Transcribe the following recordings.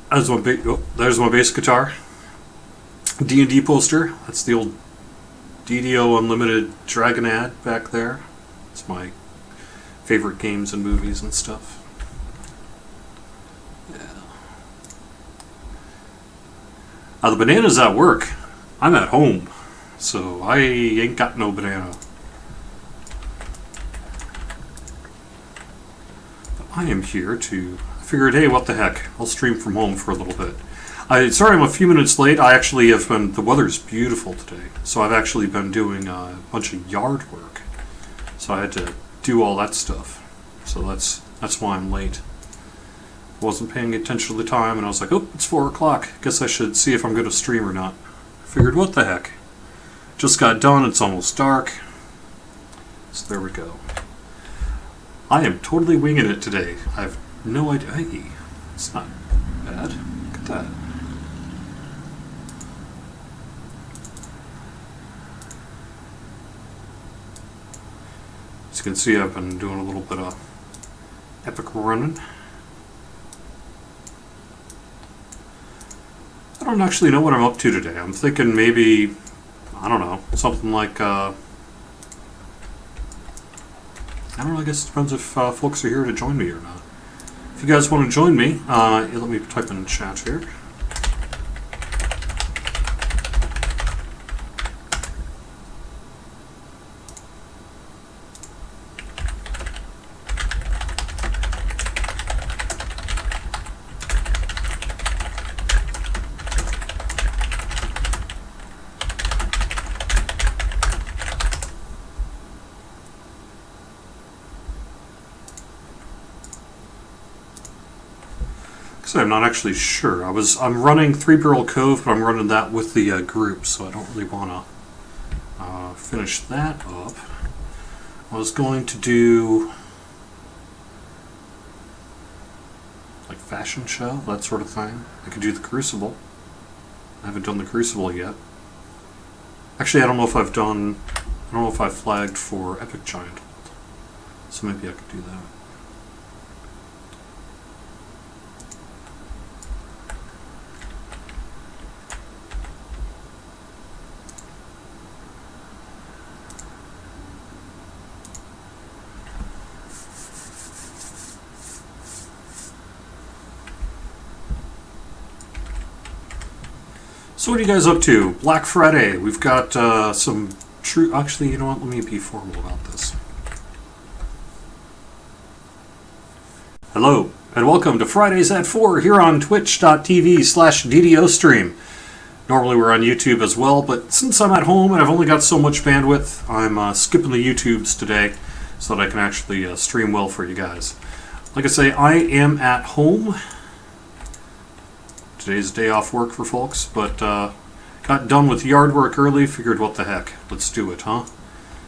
There's my bass guitar. D&D poster. That's the old DDO Unlimited Dragon ad back there. It's my favorite games and movies and stuff. Yeah. The banana's at work. I'm at home, so I ain't got no banana. But I am here to... I figured, hey, what the heck? I'll stream from home for a little bit. Sorry I'm a few minutes late. I actually have been... The weather's beautiful today, so I've actually been doing a bunch of yard work. So I had to do all that stuff. So that's why I'm late. Wasn't paying attention to the time, and I was like, oh, it's 4 o'clock. Guess I should see if I'm going to stream or not. Figured, what the heck? Just got done, it's almost dark. So there we go. I am totally winging it today. I have no idea. Hey, it's not bad. Look at that. As you can see, I've been doing a little bit of epic running. I don't actually know what I'm up to today. I'm thinking maybe, I don't know, something like, I don't know, I guess it depends if folks are here to join me or not. If you guys want to join me, let me type in the chat here. I'm not actually sure. I'm running Three Barrel Cove, but I'm running that with the group, so I don't really want to finish that up. I was going to do like fashion show, that sort of thing. I could do the Crucible. I haven't done the Crucible yet. Actually, I don't know if I've flagged for Epic Giant, so maybe I could do that. So what are you guys up to? Black Friday. We've got some true... Actually, you know what? Let me be formal about this. Hello, and welcome to Fridays at 4 here on twitch.tv/DDOstream. Normally we're on YouTube as well, but since I'm at home and I've only got so much bandwidth, I'm skipping the YouTubes today so that I can actually stream well for you guys. Like I say, I am at home. Today's a day off work for folks, but got done with yard work early, figured what the heck, let's do it, huh?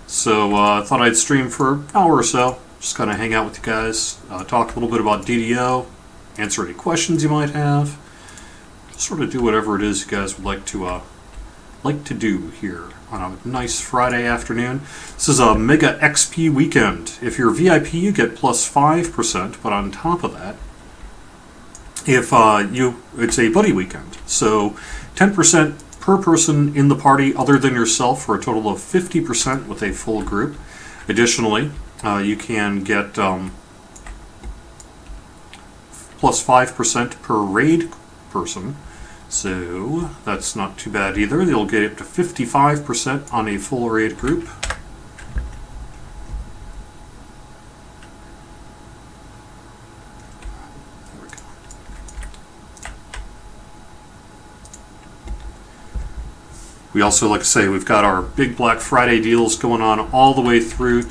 So I thought I'd stream for an hour or so, just kind of hang out with you guys, talk a little bit about DDO, answer any questions you might have, just sort of do whatever it is you guys would like to do here on a nice Friday afternoon. This is a Mega XP weekend. If you're VIP, you get plus 5%, but on top of that, if it's a buddy weekend, so 10% per person in the party other than yourself for a total of 50% with a full group. Additionally, you can get plus 5% per raid person, so that's not too bad either. They'll get up to 55% on a full raid group. We also, like I say, we've got our big Black Friday deals going on all the way through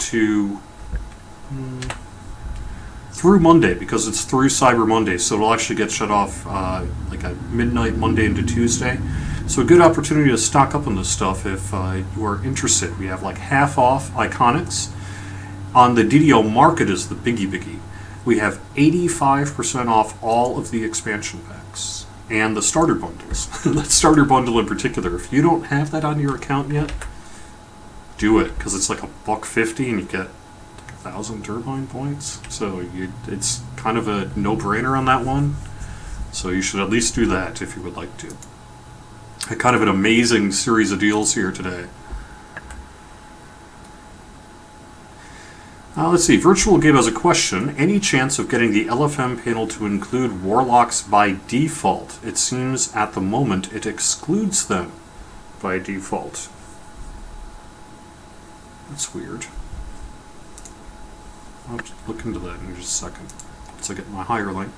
Monday, because it's through Cyber Monday, so it'll actually get shut off like at midnight Monday into Tuesday. So a good opportunity to stock up on this stuff if you are interested. We have like half off Iconics. On the DDO Market is the biggie. We have 85% off all of the expansion packs. And the starter bundles. That starter bundle in particular, if you don't have that on your account yet, do it, because it's like $1.50 and you get 1,000 turbine points. So it's kind of a no-brainer on that one. So you should at least do that if you would like to. Kind of an amazing series of deals here today. Let's see, Virtual gave us a question. Any chance of getting the LFM panel to include Warlocks by default? It seems at the moment it excludes them by default. That's weird. I'll have to look into that in just a second. Once I get my hirelink.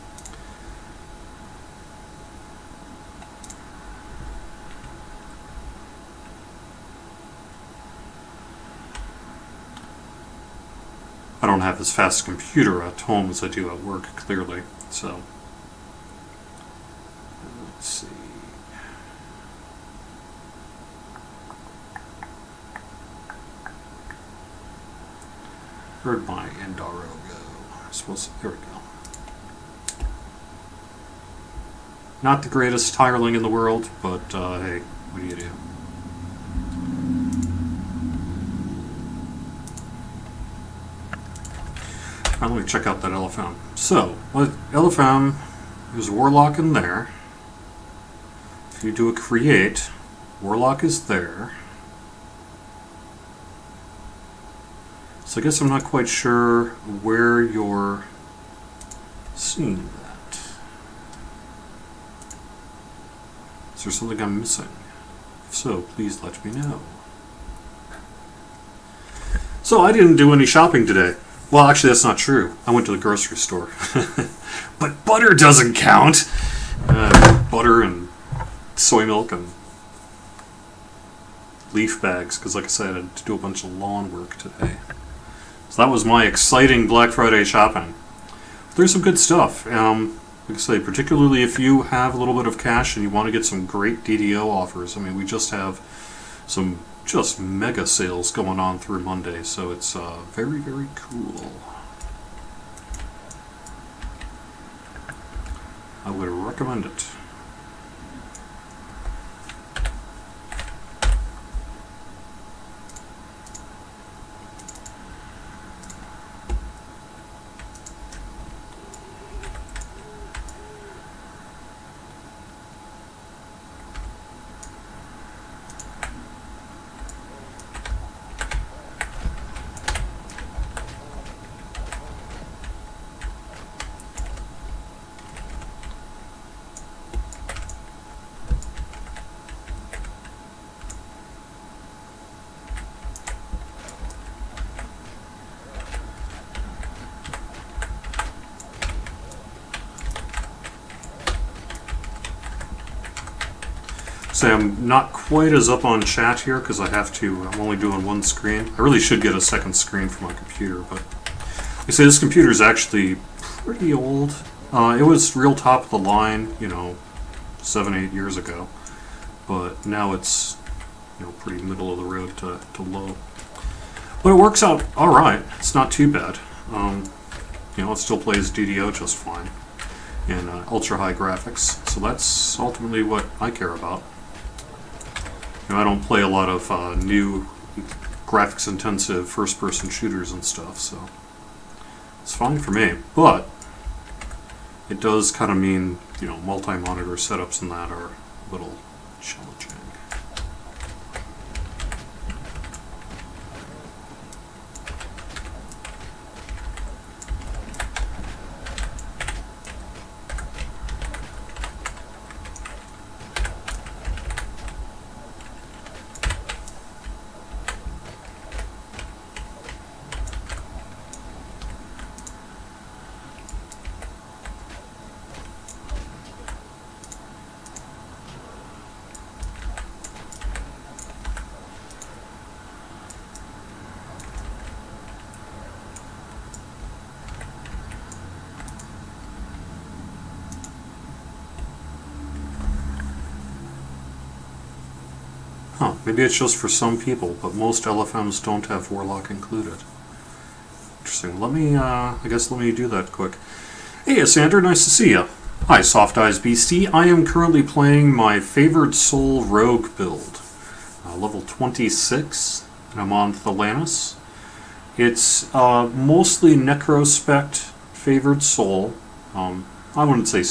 I don't have as fast a computer at home as I do at work, clearly. So, let's see. Where'd my Endaro go? I suppose, there we go. Not the greatest hireling in the world, but hey, what do you do? Let me check out that LFM. So, LFM, there's a Warlock in there. If you do a create, Warlock is there. So I guess I'm not quite sure where you're seeing that. Is there something I'm missing? If so, please let me know. So I didn't do any shopping today. Well, actually, that's not true. I went to the grocery store. But butter doesn't count. Butter and soy milk and leaf bags, because like I said, I had to do a bunch of lawn work today. So that was my exciting Black Friday shopping. There's some good stuff. Like I say, particularly if you have a little bit of cash and you want to get some great DDO offers. I mean, we just have some just mega sales going on through Monday, so it's very, very cool. I would recommend it. Say I'm not quite as up on chat here because I'm only doing one screen. I really should get a second screen for my computer, but you say this computer is actually pretty old. It was real top of the line, 7-8 years ago, but now it's pretty middle of the road to low. But it works out all right. It's not too bad. It still plays DDO just fine in ultra high graphics. So that's ultimately what I care about. I don't play a lot of new graphics-intensive first-person shooters and stuff, so it's fine for me. But it does kind of mean, multi-monitor setups and that are a little challenging. Maybe it's just for some people, but most LFMs don't have Warlock included. Interesting. Let me do that quick. Hey, Sander, nice to see you. Hi, Soft Eyes BC. I am currently playing my Favored Soul Rogue build, level 26, and I'm on Thelanis. It's mostly Necrospect Favored Soul. I wouldn't say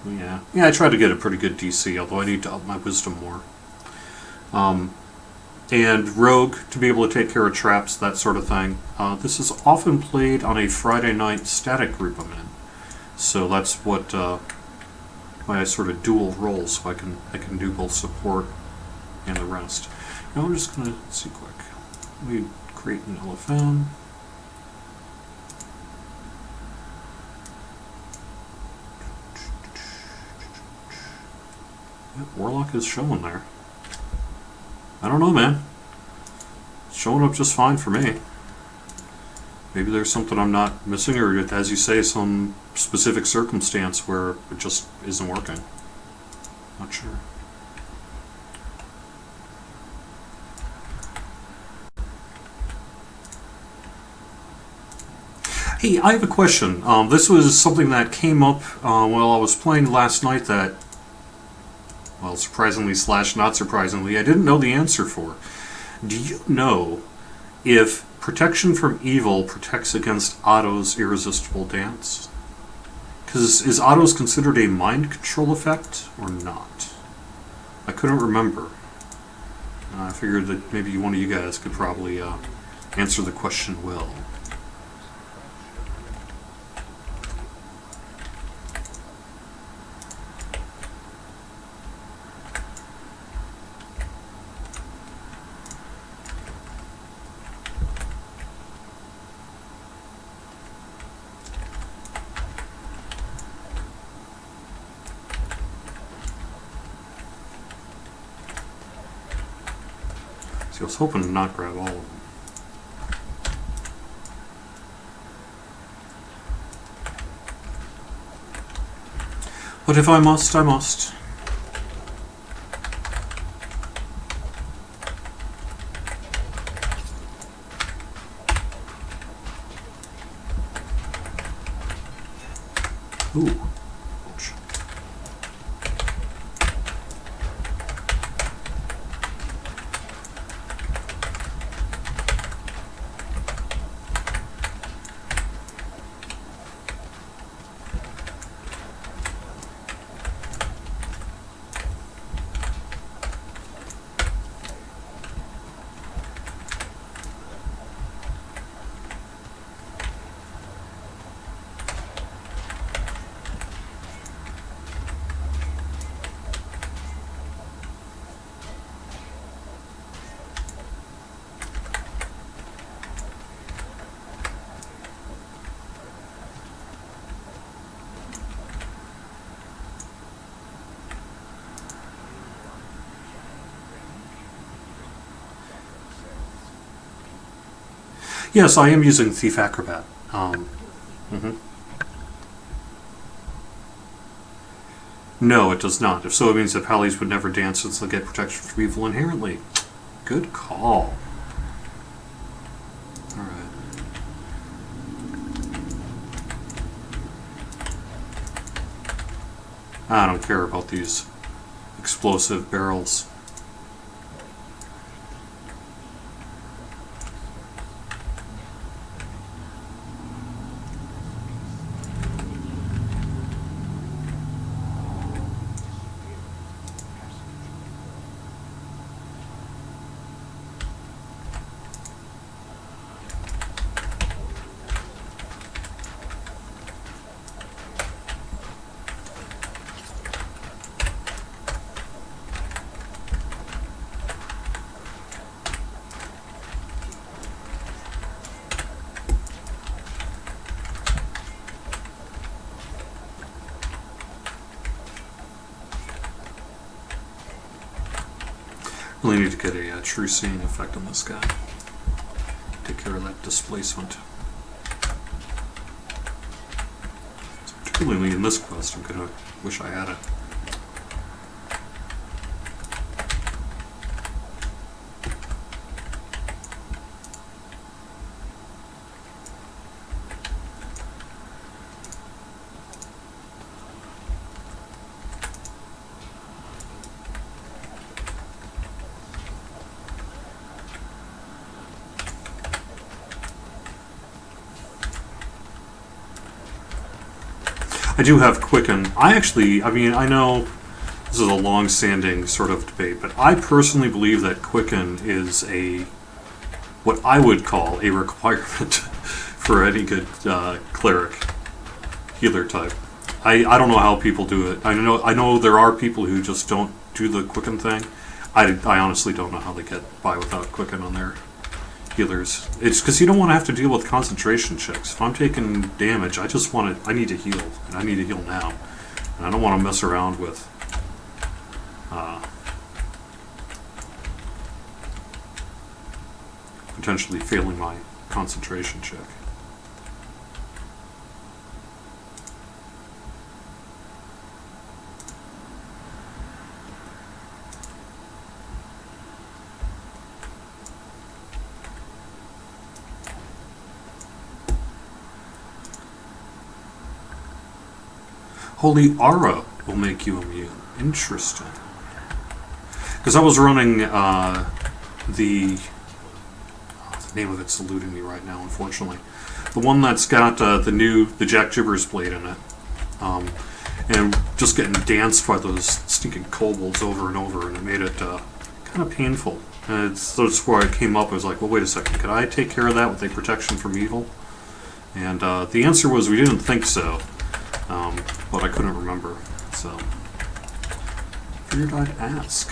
Yeah. Yeah, I try to get a pretty good DC, although I need to up my wisdom more. And Rogue to be able to take care of traps, that sort of thing. This is often played on a Friday night static group I'm in. So that's what why I sort of dual role, so I can do both support and the rest. Now I'm just gonna see quick. Let me create an LFM. Yep, Warlock is showing there. I don't know, man. It's showing up just fine for me. Maybe there's something I'm not missing, or as you say, some specific circumstance where it just isn't working. Not sure. Hey, I have a question. This was something that came up while I was playing last night that, well, surprisingly / not surprisingly, I didn't know the answer for. Do you know if protection from evil protects against Otto's irresistible dance? Because is Otto's considered a mind control effect or not? I couldn't remember. I figured that maybe one of you guys could probably answer the question well. See, I was hoping to not grab all of them. But if I must, I must. Ooh. Ouch. Yes, I am using Thief Acrobat. Mhm. No, it does not. If so, it means that Pallies would never dance since they'll get protection from evil inherently. Good call. Alright. I don't care about these explosive barrels. Really need to get a true seeing effect on this guy. Take care of that displacement. Particularly in this quest, I'm gonna wish I had it. I do have Quicken. I mean, I know this is a long-standing sort of debate, but I personally believe that Quicken is what I would call a requirement for any good cleric healer type. I don't know how people do it. I know there are people who just don't do the Quicken thing. I honestly don't know how they get by without Quicken on their healers. It's because you don't want to have to deal with concentration checks. If I'm taking damage, I need to heal, and I need to heal now. And I don't want to mess around with potentially failing my concentration check. Holy Aura will make you immune. Interesting. Because I was running the name of it's eluding me right now, unfortunately. The one that's got the Jack Jibbers blade in it. And just getting danced by those stinking kobolds over and over, and it made it kind of painful. And that's where I came up. I was like, well, wait a second. Could I take care of that with a protection from evil? And the answer was we didn't think so. But I couldn't remember. So, figured I'd ask.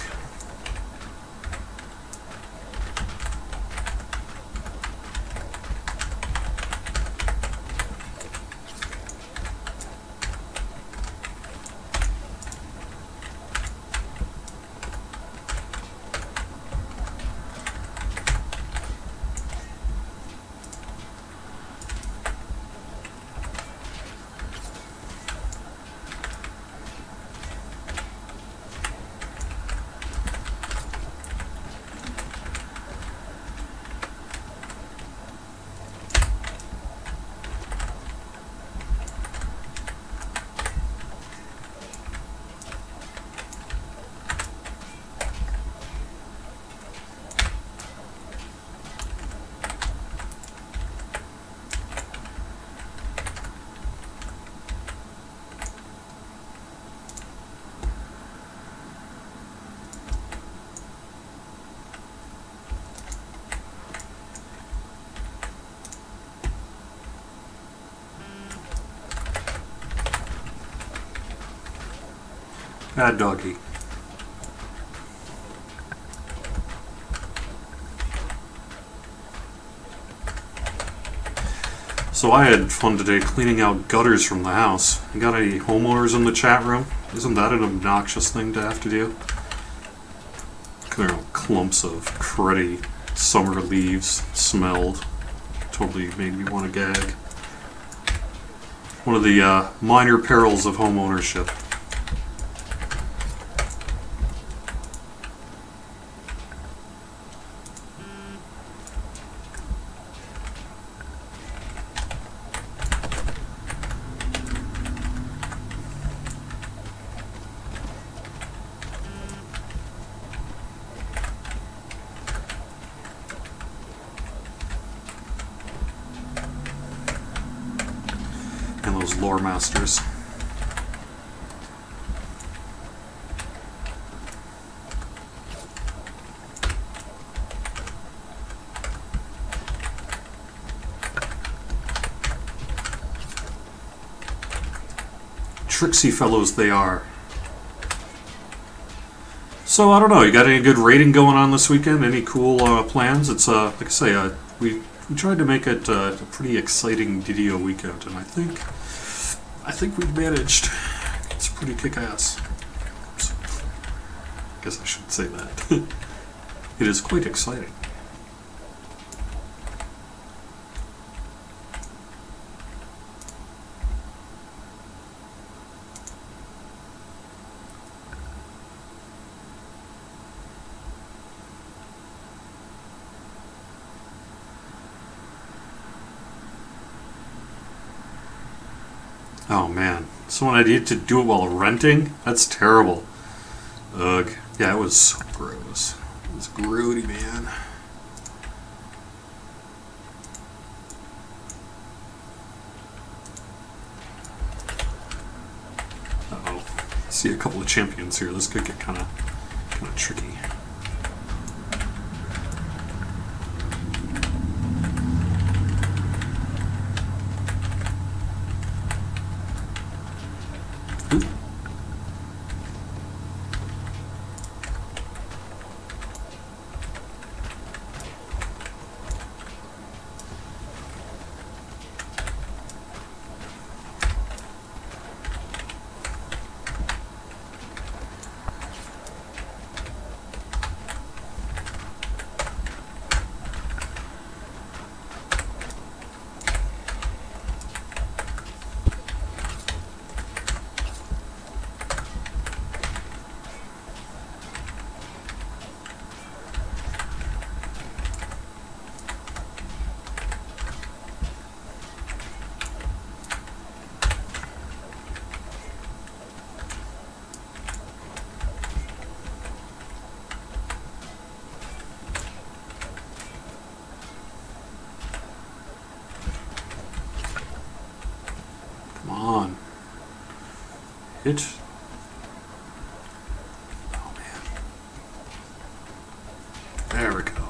Bad doggy. So I had fun today cleaning out gutters from the house. You got any homeowners in the chat room? Isn't that an obnoxious thing to have to do? Clumps of cruddy summer leaves smelled. Totally made me want to gag. One of the minor perils of home ownership. Lore masters. Tricksy fellows they are. So I don't know. You got any good raiding going on this weekend? Any cool plans? It's like I say, we tried to make it a pretty exciting DDO weekend, and I think we've managed. It's pretty kick-ass. I guess I should say that. It is quite exciting. Oh man, someone had to do it while renting? That's terrible. Ugh. Yeah, it was so gross. It was grody, man. See a couple of champions here. This could get kind of tricky. Ooh. Come on. Hit. Oh, man. There we go.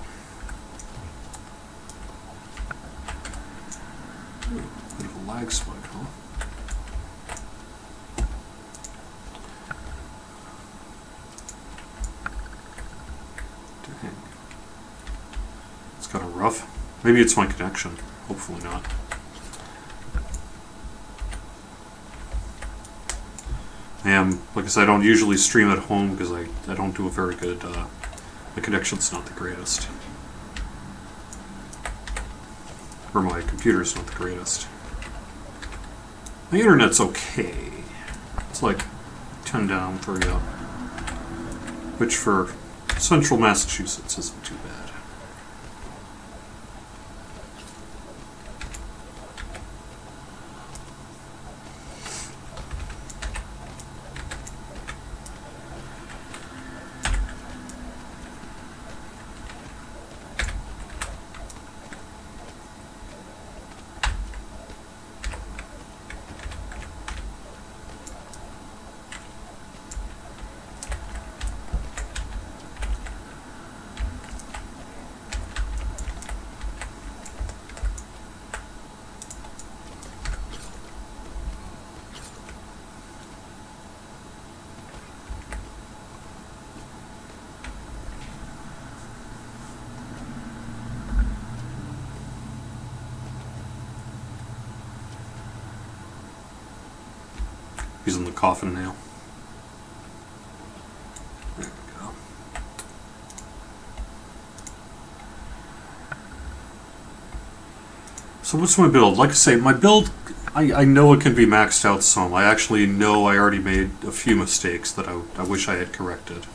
Ooh, bit of a lag spike, huh? Dang. It's kind of rough. Maybe it's my connection. Hopefully not. Like I said, I don't usually stream at home because I don't do a very good, my connection's not the greatest. Or my computer's not the greatest. My internet's okay. It's like 10 down, 3 up. Which for central Massachusetts isn't too bad. Using the coffin nail. There we go. So what's my build? Like I say, my build, I know it can be maxed out some. I actually know I already made a few mistakes that I wish I had corrected.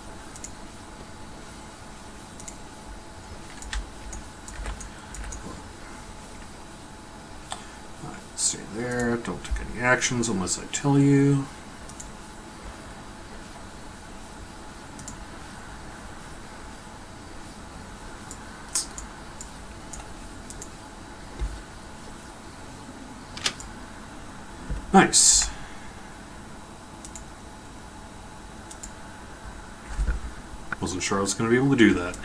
Stay there, don't take any actions unless I tell you. Nice. Wasn't sure I was going to be able to do that.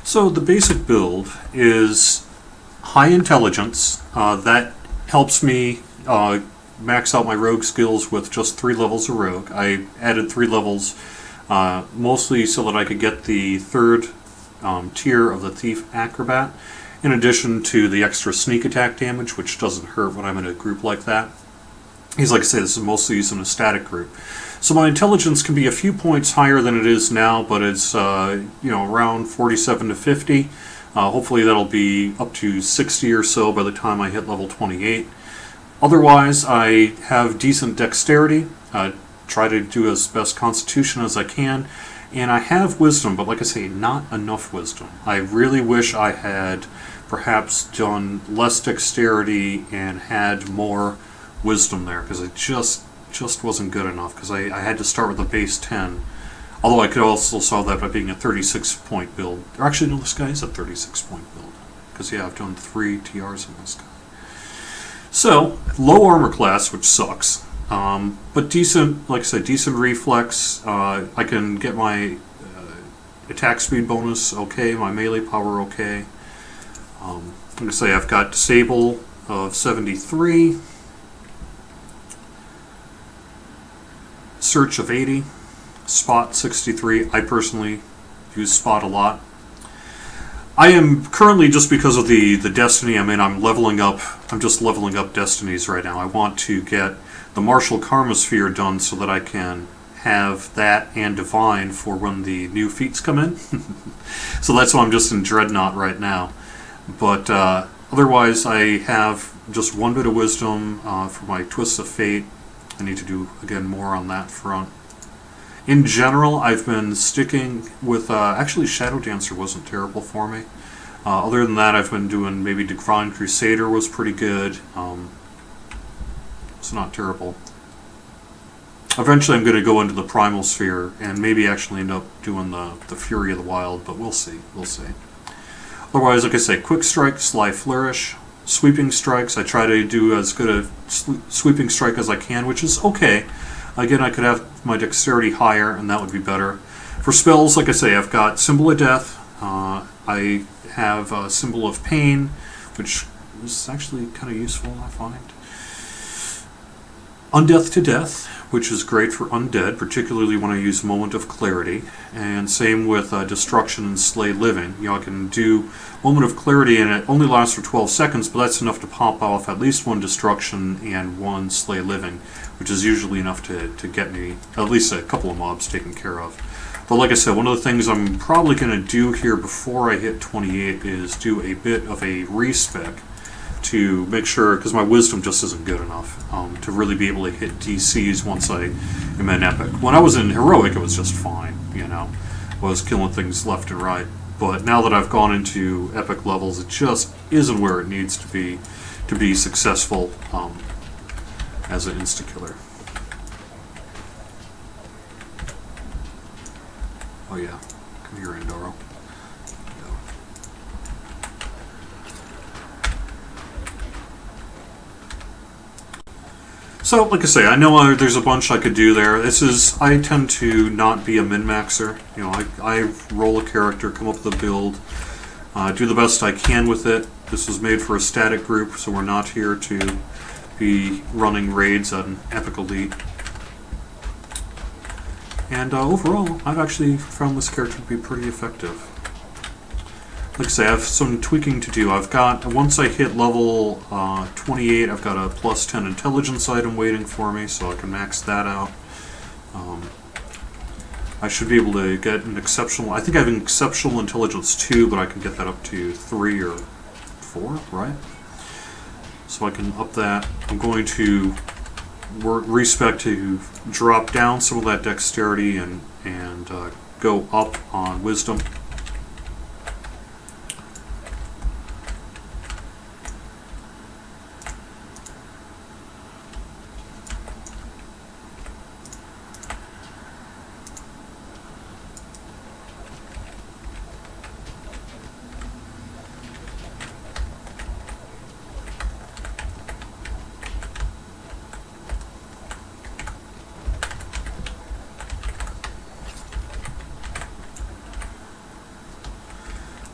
So the basic build is high intelligence. That helps me max out my rogue skills with just 3 levels of rogue. I added 3 levels mostly so that I could get the 3rd tier of the thief acrobat, in addition to the extra sneak attack damage, which doesn't hurt when I'm in a group like that. Because like I say, this is mostly used in a static group. So my intelligence can be a few points higher than it is now, but it's around 47 to 50. Hopefully that'll be up to 60 or so by the time I hit level 28. Otherwise, I have decent dexterity. Try to do as best constitution as I can, And I have wisdom, but like I say, not enough wisdom. I really wish I had perhaps done less dexterity and had more wisdom there, because it just wasn't good enough, because I had to start with a base 10. Although I could also solve that by being a 36-point build. Or actually, no, this guy is a 36-point build. Because, yeah, I've done 3 TRs in this guy. So, low armor class, which sucks. But decent, like I said, decent reflex. I can get my attack speed bonus okay, my melee power okay. Like I say, I've got Disable of 73. Search of 80. Spot 63. I personally use Spot a lot. I am currently, just because of the Destiny I'm in, I'm just leveling up Destinies right now. I want to get the Martial Karma Sphere done so that I can have that and Divine for when the new feats come in. So that's why I'm just in Dreadnought right now. But otherwise, I have just 1 bit of Wisdom for my Twists of Fate. I need to do, again, more on that front. In general, I've been sticking with... actually, Shadow Dancer wasn't terrible for me. Other than that, I've been doing maybe Divine Crusader was pretty good. It's not terrible. Eventually, I'm going to go into the Primal Sphere and maybe actually end up doing the Fury of the Wild, but we'll see. We'll see. Otherwise, like I say, Quick Strike, Sly Flourish, Sweeping Strikes. I try to do as good a Sweeping Strike as I can, which is okay. Again, I could have my Dexterity higher, and that would be better. For spells, like I say, I've got Symbol of Death. I have Symbol of Pain, which is actually kind of useful, I find. Undeath to Death, which is great for undead, particularly when I use Moment of Clarity. And same with Destruction and Slay Living. You know, I can do Moment of Clarity, and it only lasts for 12 seconds, but that's enough to pop off at least 1 Destruction and 1 Slay Living, which is usually enough to get me at least a couple of mobs taken care of. But like I said, one of the things I'm probably going to do here before I hit 28 is do a bit of a respec to make sure, because my Wisdom just isn't good enough to really be able to hit DCs once I am in Epic. When I was in Heroic, it was just fine, you know. I was killing things left and right. But now that I've gone into Epic levels, it just isn't where it needs to be successful as an insta-killer. Oh yeah, come here, Andoro. So, like I say, I know there's a bunch I could do there. I tend to not be a min-maxer. You know, I roll a character, come up with a build, do the best I can with it. This was made for a static group, so we're not here to be running raids on Epic Elite. And overall, I've actually found this character to be pretty effective. Like I say, I have some tweaking to do. Once I hit level 28, I've got a plus 10 intelligence item waiting for me, so I can max that out. I should be able to get an exceptional... I think I have an exceptional intelligence 2, but I can get that up to 3 or 4, right? So I can up that. I'm going to respec to drop down some of that dexterity and go up on wisdom.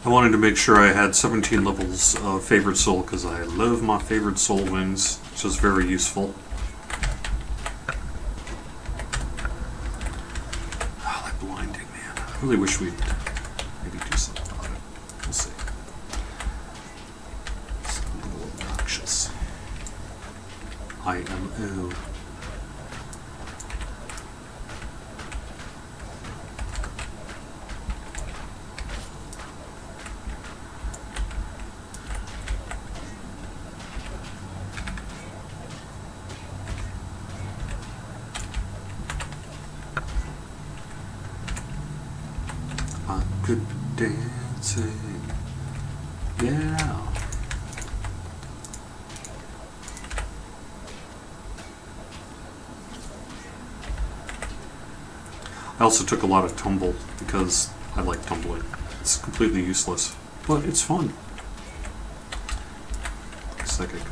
I wanted to make sure I had 17 levels of Favored Soul, because I love my Favored Soul wings. It's just very useful. Oh, that blinding, man. I really wish we'd maybe do something about it. We'll see. It's a little obnoxious. IMO. Good dancing. Yeah. I also took a lot of tumble because I like tumbling. It's completely useless, but it's fun. It's like I can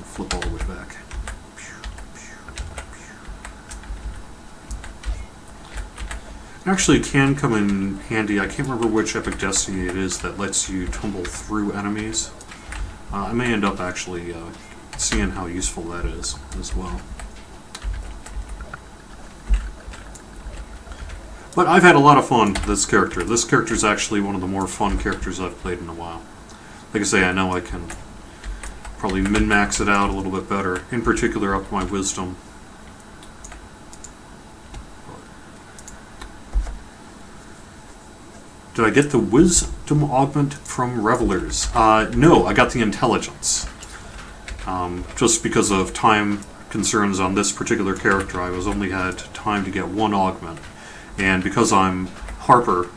flip all the way back. It actually can come in handy. I can't remember which Epic Destiny it is that lets you tumble through enemies. I may end up actually seeing how useful that is as well. But I've had a lot of fun with this character. This character is actually one of the more fun characters I've played in a while. Like I say, I know I can probably min-max it out a little bit better, in particular up my wisdom. Did I get the wisdom augment from Revelers? No, I got the intelligence. Just because of time concerns on this particular character, I only had time to get one augment. And because I'm Harper,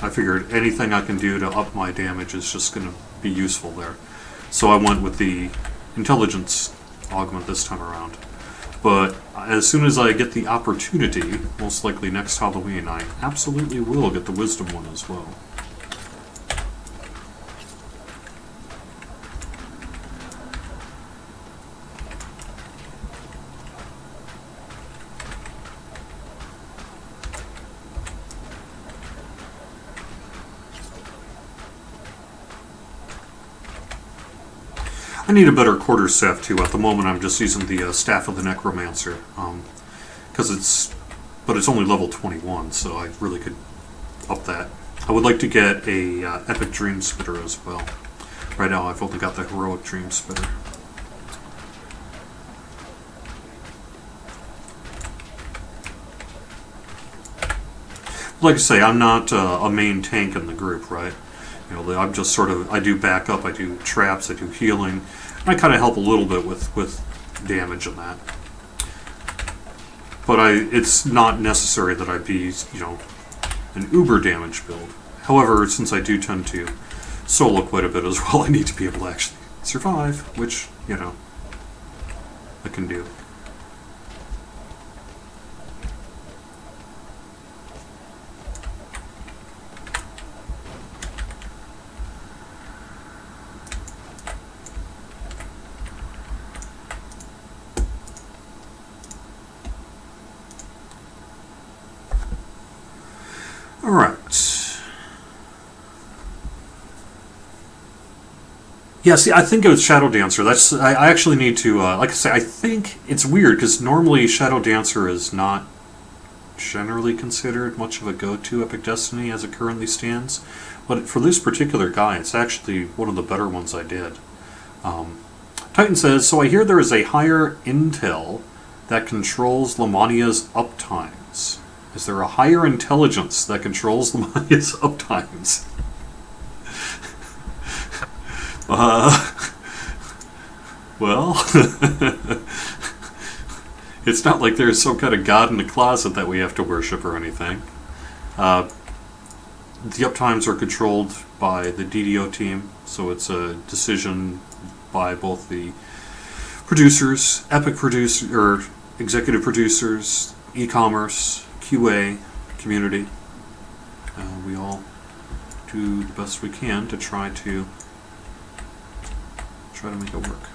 I figured anything I can do to up my damage is just going to be useful there. So I went with the intelligence augment this time around. But as soon as I get the opportunity, most likely next Halloween, I absolutely will get the wisdom one as well. I need a better quarterstaff too. At the moment, I'm just using the Staff of the Necromancer, but it's only level 21, so I really could up that. I would like to get a Epic Dream Spitter as well. Right now, I've only got the Heroic Dream Spitter. Like I say, I'm not a main tank in the group, right? You know, I'm just sort of, I do backup, I do traps, I do healing. I kind of help a little bit with damage and that. But it's not necessary that I be, you know, an uber damage build. However, since I do tend to solo quite a bit as well, I need to be able to actually survive, which, you know, I can do. Yeah, see, I think it was Shadow Dancer. I actually need to, like I say, I think it's weird, because normally Shadow Dancer is not generally considered much of a go-to Epic Destiny as it currently stands. But for this particular guy, it's actually one of the better ones I did. Titan says, so I hear there is a higher intel that controls Lamania's uptimes. Is there a higher intelligence that controls Lamania's uptimes? Well, it's not like there's some kind of god in the closet that we have to worship or anything. The uptimes are controlled by the DDO team, so it's a decision by both the producers, Epic producer, or executive producers, e-commerce, QA, community. We all do the best we can to try to make it work.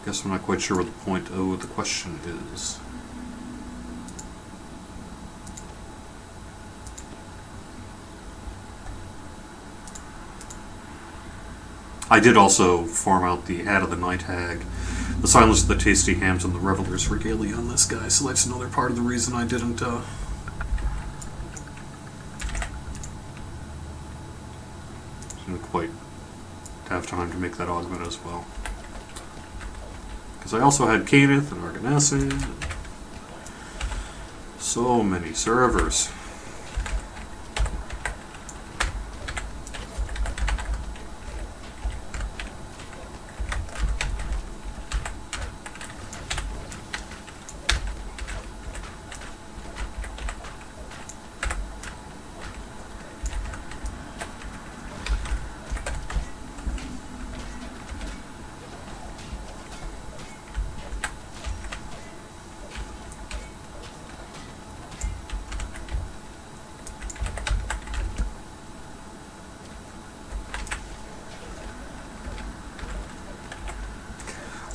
Guess I'm not quite sure what the point of the question is. I did also farm out the Hat of the Night Hag, the Silence of the Tasty Hams, and the Reveler's Regalia on this guy, so that's another part of the reason I didn't quite have time to make that augment as well. Because I also had Kenneth and Arganessin, and so many servers.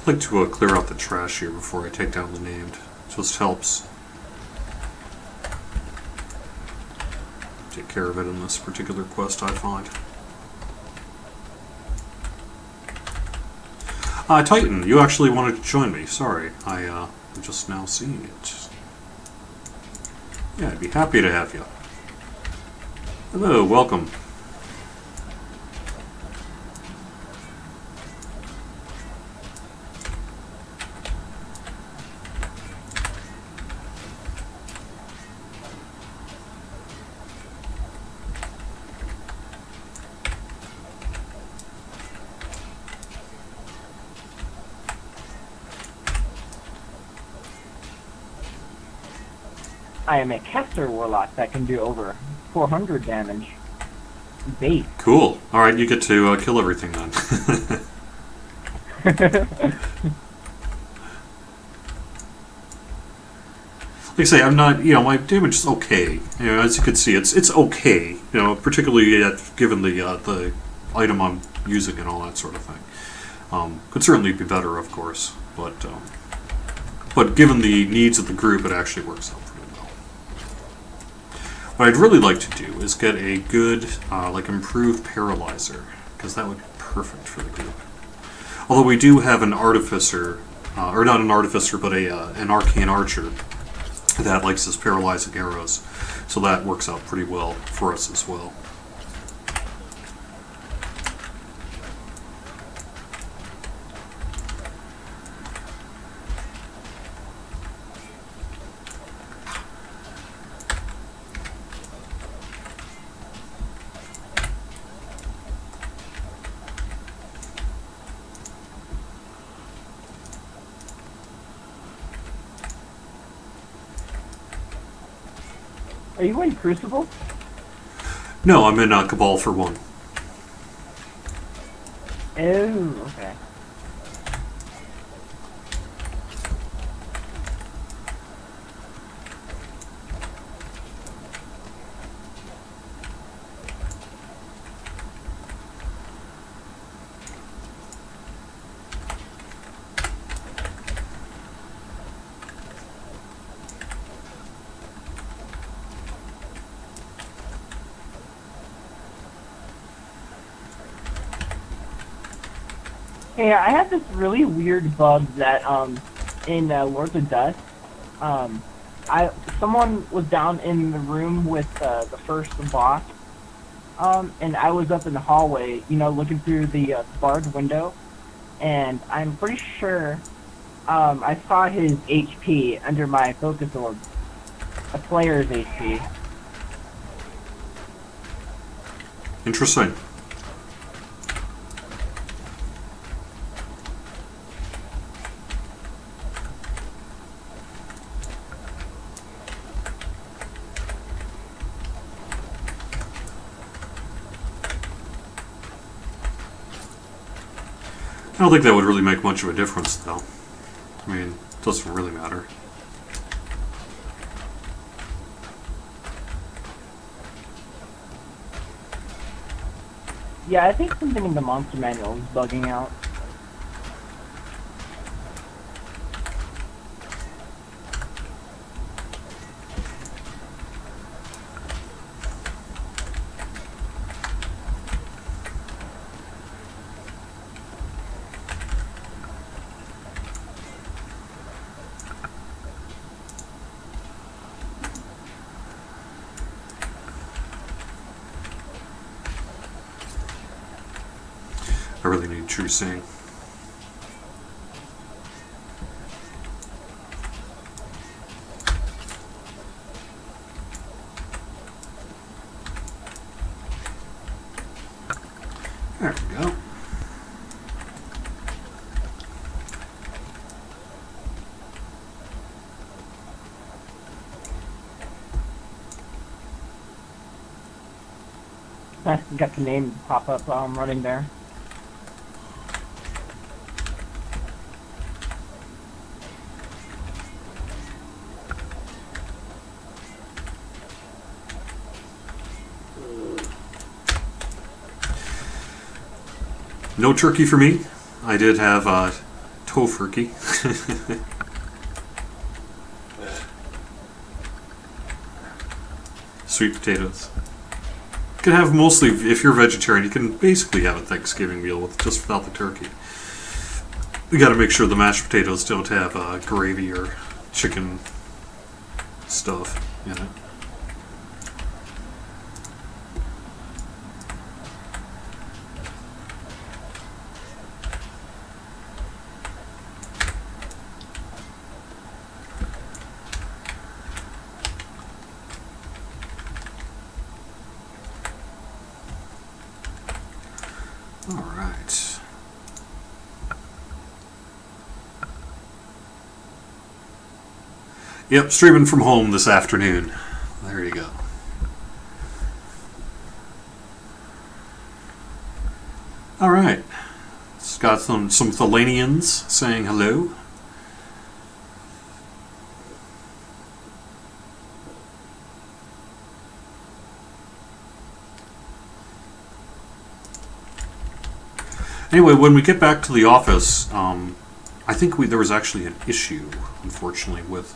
I'd like to clear out the trash here before I take down the named. Just helps take care of it in this particular quest, I find. Titan, you actually wanted to join me. Sorry, I'm just now seeing it. Yeah, I'd be happy to have you. Hello, welcome. I am a caster warlock that can do over 400 damage. Bait. Cool. Alright, you get to kill everything then. Like I say, I'm not, my damage is okay. As you can see, it's okay. Particularly given the item I'm using and all that sort of thing. Could certainly be better, of course, but given the needs of the group, it actually works out pretty well. What I'd really like to do is get a good, improved paralyzer, because that would be perfect for the group. Although we do have an artificer, or not an artificer, but an arcane archer that likes his paralyzing arrows, so that works out pretty well for us as well. Are you in Crucible? No, I'm in Cabal for 1. Oh, okay. Hey, I have this really weird bug that in Lords of Dust, someone was down in the room with the first boss, and I was up in the hallway, looking through the barred window, and I'm pretty sure I saw his HP under my focus orb, a player's HP. Interesting. I don't think that would really make much of a difference, though. I mean, it doesn't really matter. Yeah, I think something in the monster manual is bugging out. I really need True Seeing. There we go. Got the name pop up while I'm running there. No turkey for me. I did have Tofurkey. Sweet potatoes. You can have mostly, if you're vegetarian, you can basically have a Thanksgiving meal with just without the turkey. You got to make sure the mashed potatoes don't have gravy or chicken stuff in it. All right. Yep, streaming from home this afternoon. There you go. All right. It's got some Thelanians saying hello. Anyway, when we get back to the office, I think there was actually an issue, unfortunately, with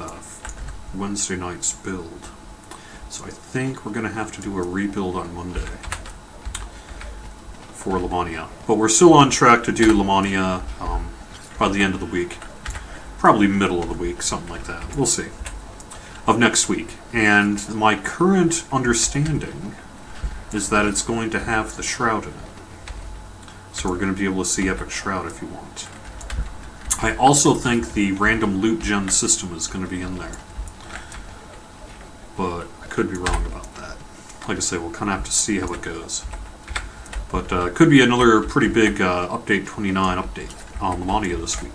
Wednesday night's build. So I think we're going to have to do a rebuild on Monday for Lamania. But we're still on track to do Lamania by the end of the week. Probably middle of the week, something like that. We'll see. Of next week. And my current understanding is that it's going to have the Shroud in it. So we're going to be able to see Epic Shroud if you want. I also think the random loot gen system is going to be in there. But I could be wrong about that. Like I say, we'll kind of have to see how it goes. But it could be another pretty big Update 29 update on Lamania this week.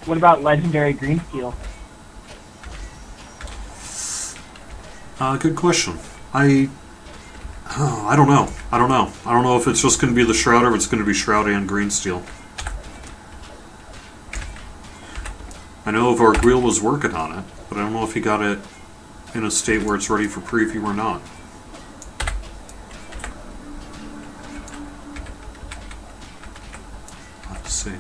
What about Legendary Green Steel? Good question. I don't know. I don't know if it's just going to be the Shroud or if it's going to be Shroud and Green Steel. I know Varguil was working on it, but I don't know if he got it in a state where it's ready for preview or not. I'll have to see.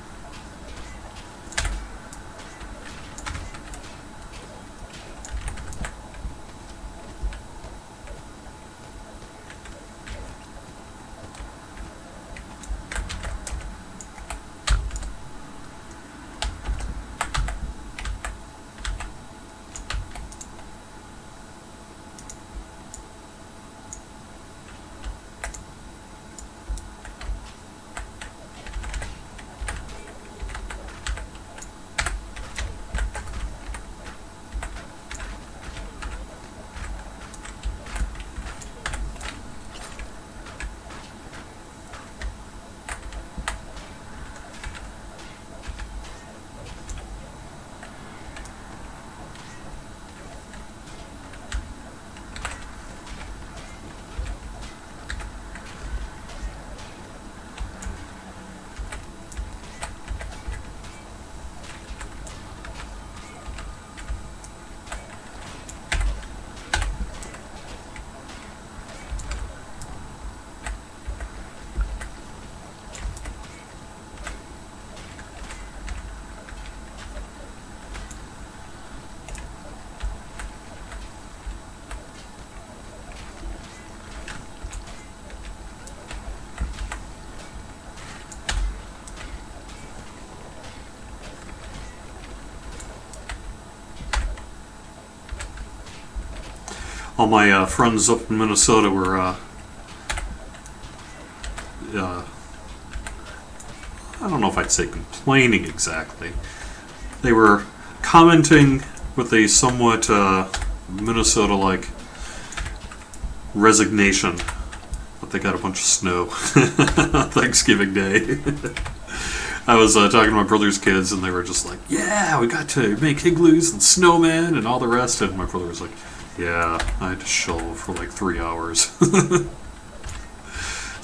All my friends up in Minnesota were, I don't know if I'd say complaining exactly. They were commenting with a somewhat Minnesota-like resignation that they got a bunch of snow Thanksgiving Day. I was talking to my brother's kids, and they were just like, yeah, we got to make igloos and snowmen and all the rest. And my brother was like, yeah, I had to shovel for like 3 hours.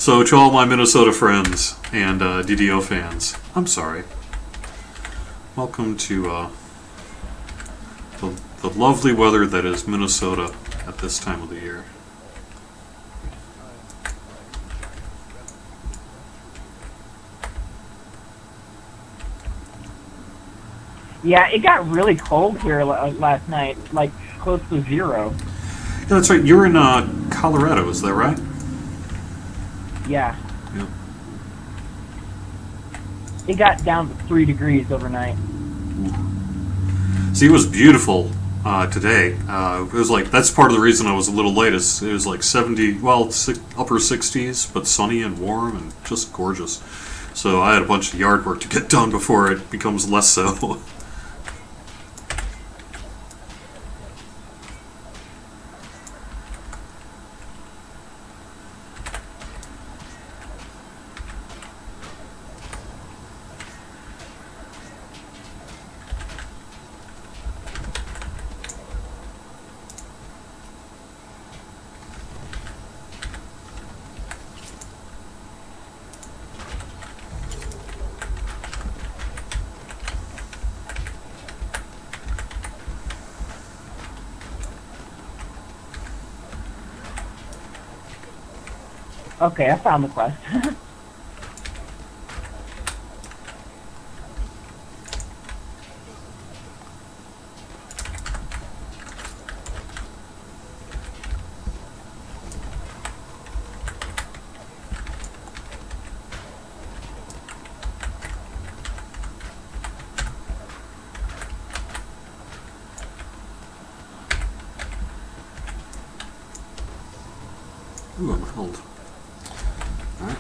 So to all my Minnesota friends and DDO fans, I'm sorry. Welcome to the lovely weather that is Minnesota at this time of the year. Yeah, it got really cold here last night, like close to 0. Yeah, that's right. You're in Colorado, is that right? Yeah. Yeah. It got down to 3 degrees overnight. See, it was beautiful today. It was like, that's part of the reason I was a little late. It was like 70, well, upper 60s, but sunny and warm and just gorgeous. So I had a bunch of yard work to get done before it becomes less so. Okay, I found the quest. Ooh, I'm held. Alright.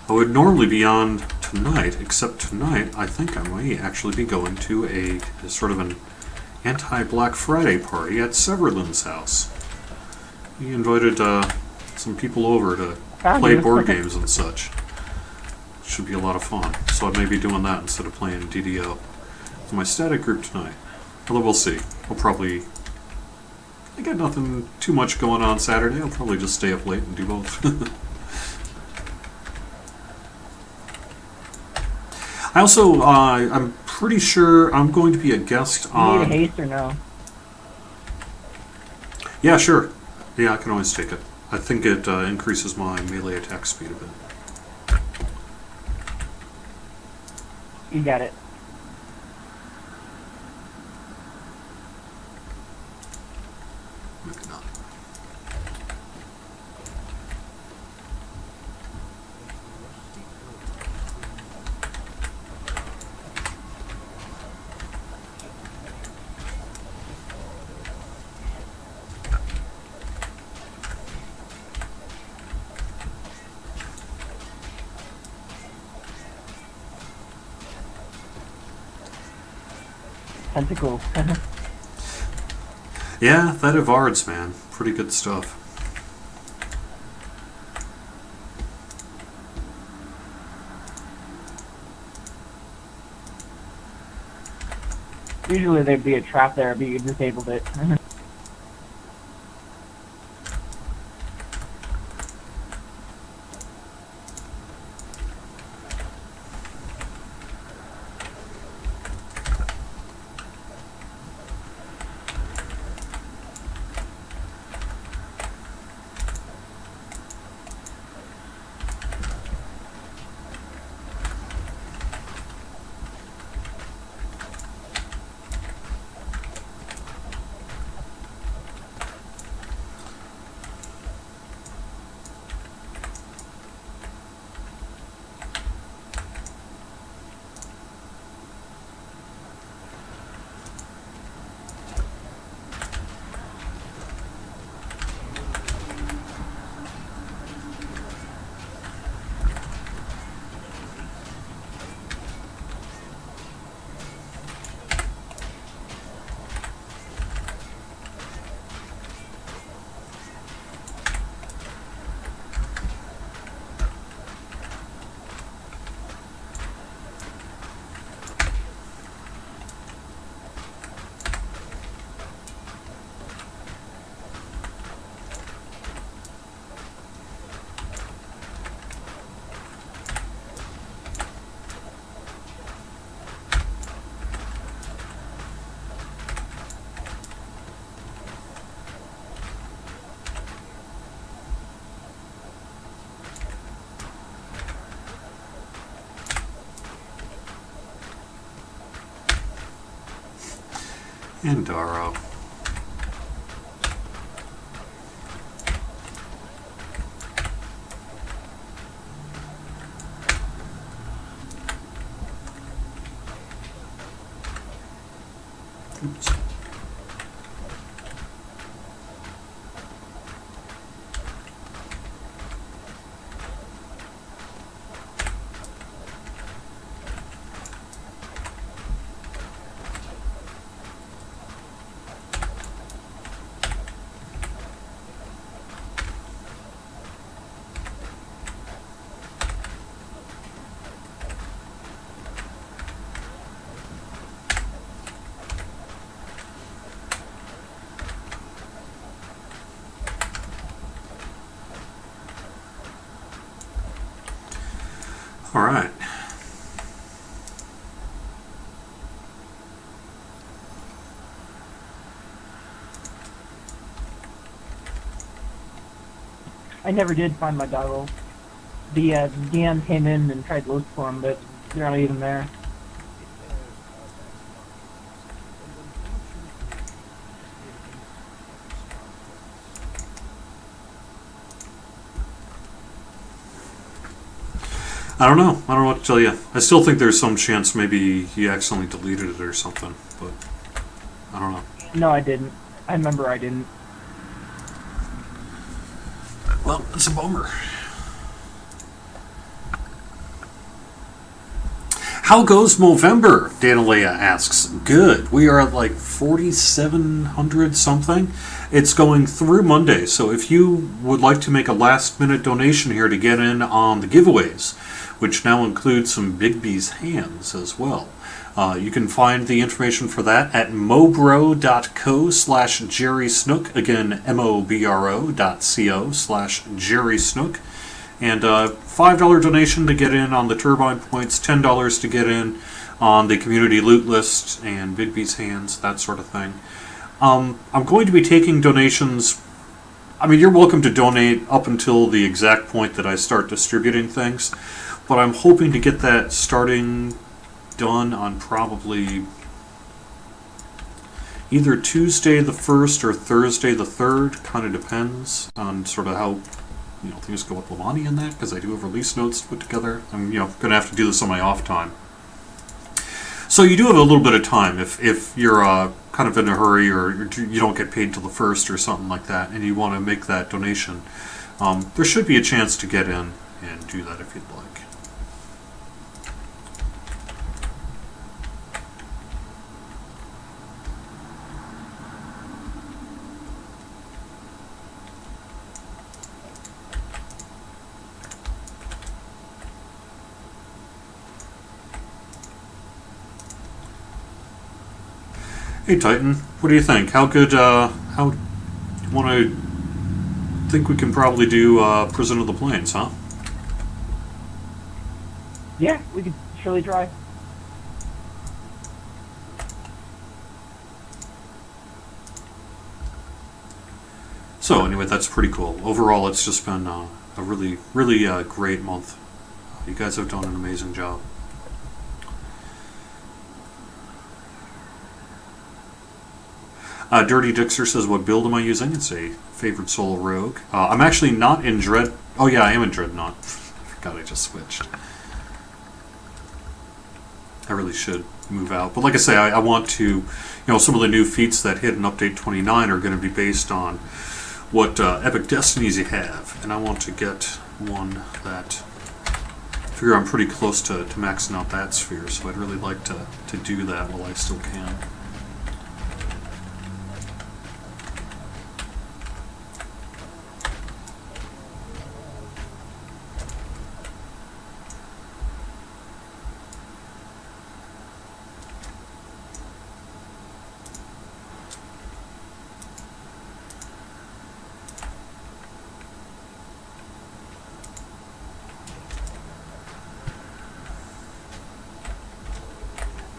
I would normally be on tonight, except tonight I think I may actually be going to a sort of an anti-Black Friday party at Severland's house. He invited some people over to play board games and such. Should be a lot of fun. So I may be doing that instead of playing DDO with my static group tonight. Although we'll see. I'll probably... I got nothing too much going on Saturday. I'll probably just stay up late and do both. I also, I'm pretty sure I'm going to be a guest You on... need a haste or no? Yeah, sure. Yeah, I can always take it. I think it increases my melee attack speed a bit. You got it. Maybe not. Tentacle. Yeah, that Evards, man. Pretty good stuff. Usually there'd be a trap there, but you disabled it. And Darrow. Oops. All right. I never did find my doggo. The DM came in and tried to look for them, but they're not even there. I don't know. I don't know what to tell you. I still think there's some chance maybe he accidentally deleted it or something, but I don't know. No, I didn't. I remember I didn't. Well, it's a bummer. How goes Movember? Danalea asks. Good. We are at like 4,700 something. It's going through Monday, so if you would like to make a last-minute donation here to get in on the giveaways, which now include some Bigby's hands as well, you can find the information for that at mobro.co/Jerry Snook. Again, mobro.co/Jerry Snook. And $5 donation to get in on the Turbine Points, $10 to get in on the community loot list and Bigby's hands, that sort of thing. I'm going to be taking donations. I mean, you're welcome to donate up until the exact point that I start distributing things, but I'm hoping to get that starting done on probably either Tuesday the 1st or Thursday the 3rd. Kind of depends on sort of how things go with Lamani in that, because I do have release notes to put together. I'm going to have to do this on my off time. So you do have a little bit of time if you're kind of in a hurry or you don't get paid till the 1st or something like that, and you want to make that donation. There should be a chance to get in and do that if you'd like. Hey Titan, what do you think? How good, how you want to think we can probably do Prison of the Plains, huh? Yeah, we could surely try. So anyway, that's pretty cool. Overall, it's just been a really, really great month. You guys have done an amazing job. Dirty Dixer says, what build am I using? It's a favorite solo rogue. I'm actually not in Dread... Oh yeah, I am in Dreadnought. I forgot I just switched. I really should move out. But like I say, I want to... some of the new feats that hit in Update 29 are going to be based on what Epic Destinies you have. And I want to get one that... I figure I'm pretty close to maxing out that sphere, so I'd really like to do that while I still can.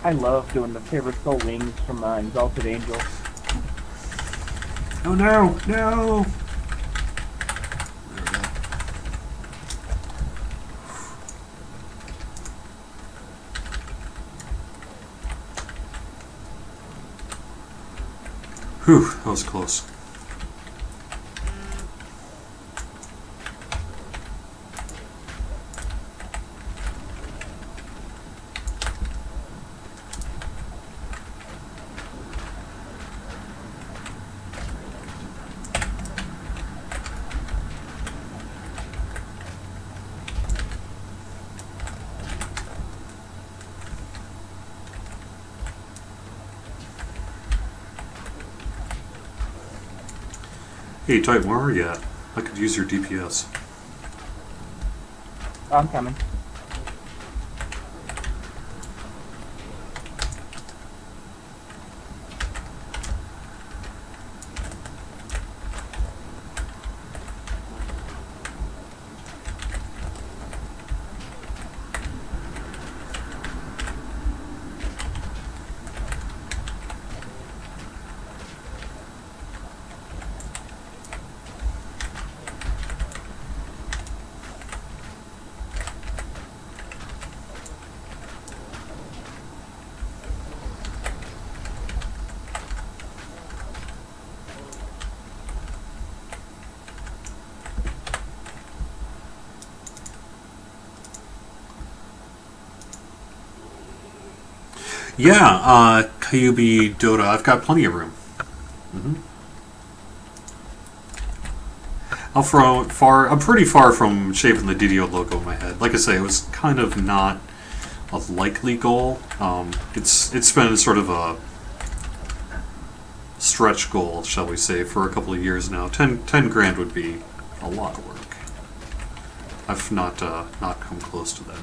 I love doing the favorite soul wings from Exalted Angel. Oh no, no! There we go. Whew, that was close. Hey, Titan, where are you at? I could use your DPS. Oh, I'm coming. Yeah, Kyubi Dota, I've got plenty of room. I'm pretty far from shaping the DDO logo in my head. Like I say, it was kind of not a likely goal. It's been sort of a stretch goal, shall we say, for a couple of years now. 10 grand would be a lot of work. I've not come close to that.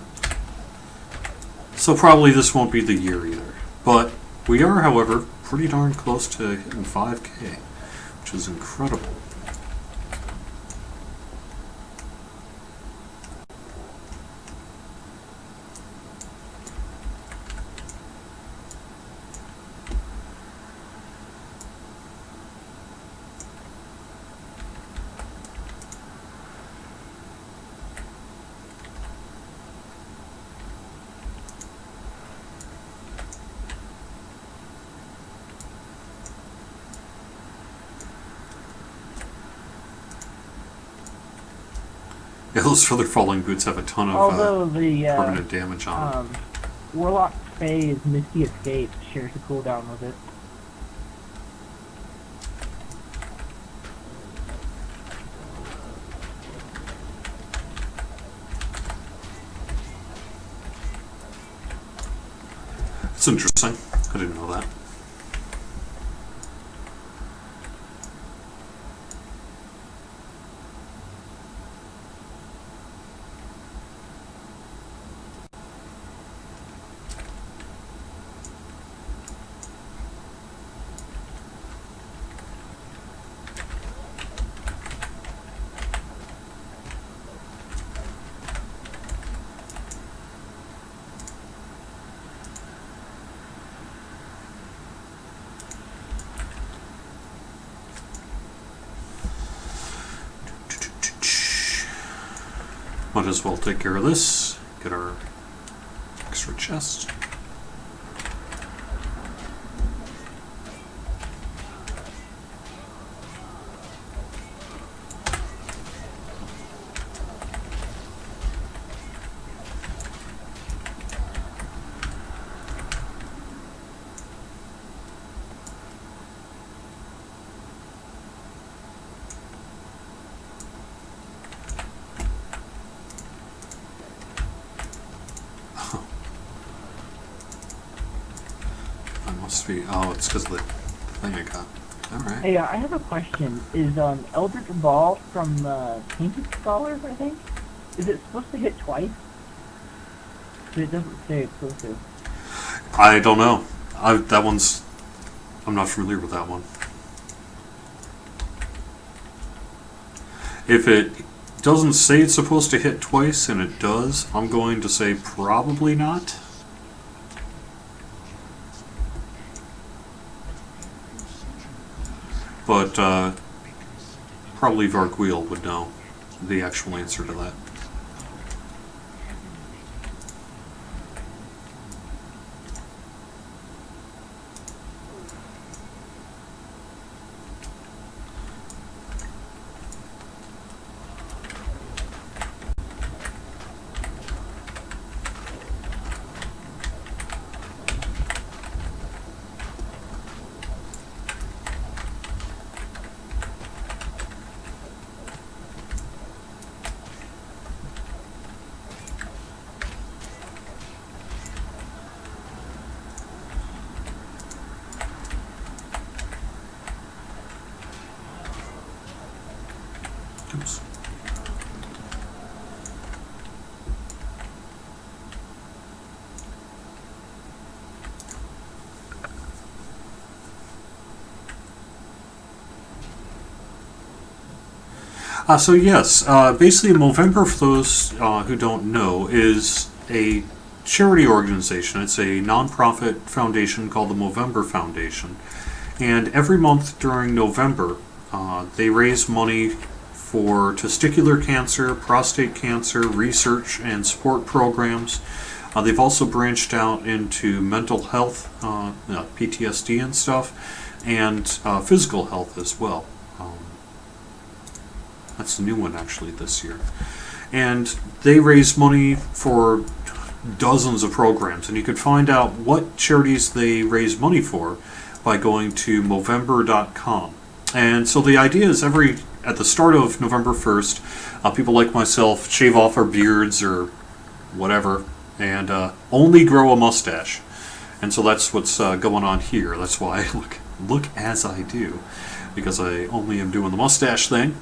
So probably this won't be the year either. But we are, however, pretty darn close to hitting 5K, which is incredible. Yeah, those further falling boots have a ton of Although the permanent damage on them. Warlock Phase Misty Escape shares a cooldown with it. It's interesting. I didn't know that. Might as well take care of this. Get our extra chest. Oh, it's because of the thing I got. Alright. Hey, I have a question. Is Eldritch Ball from Painted Scholars, I think? Is it supposed to hit twice? But it doesn't say it's supposed to. I don't know. I'm not familiar with that one. If it doesn't say it's supposed to hit twice, and it does, I'm going to say probably not. But probably Varguil would know the actual answer to that. Oops. So yes, basically Movember, for those who don't know, is a charity organization. It's a nonprofit foundation called the Movember Foundation. And every month during November, they raise money for testicular cancer, prostate cancer, research and support programs. They've also branched out into mental health, PTSD and stuff, and physical health as well. That's the new one actually this year. And they raise money for dozens of programs, and you could find out what charities they raise money for by going to Movember.com. And so the idea is at the start of November 1st, people like myself shave off our beards or whatever and only grow a mustache. And so that's what's going on here. That's why I look as I do, because I only am doing the mustache thing.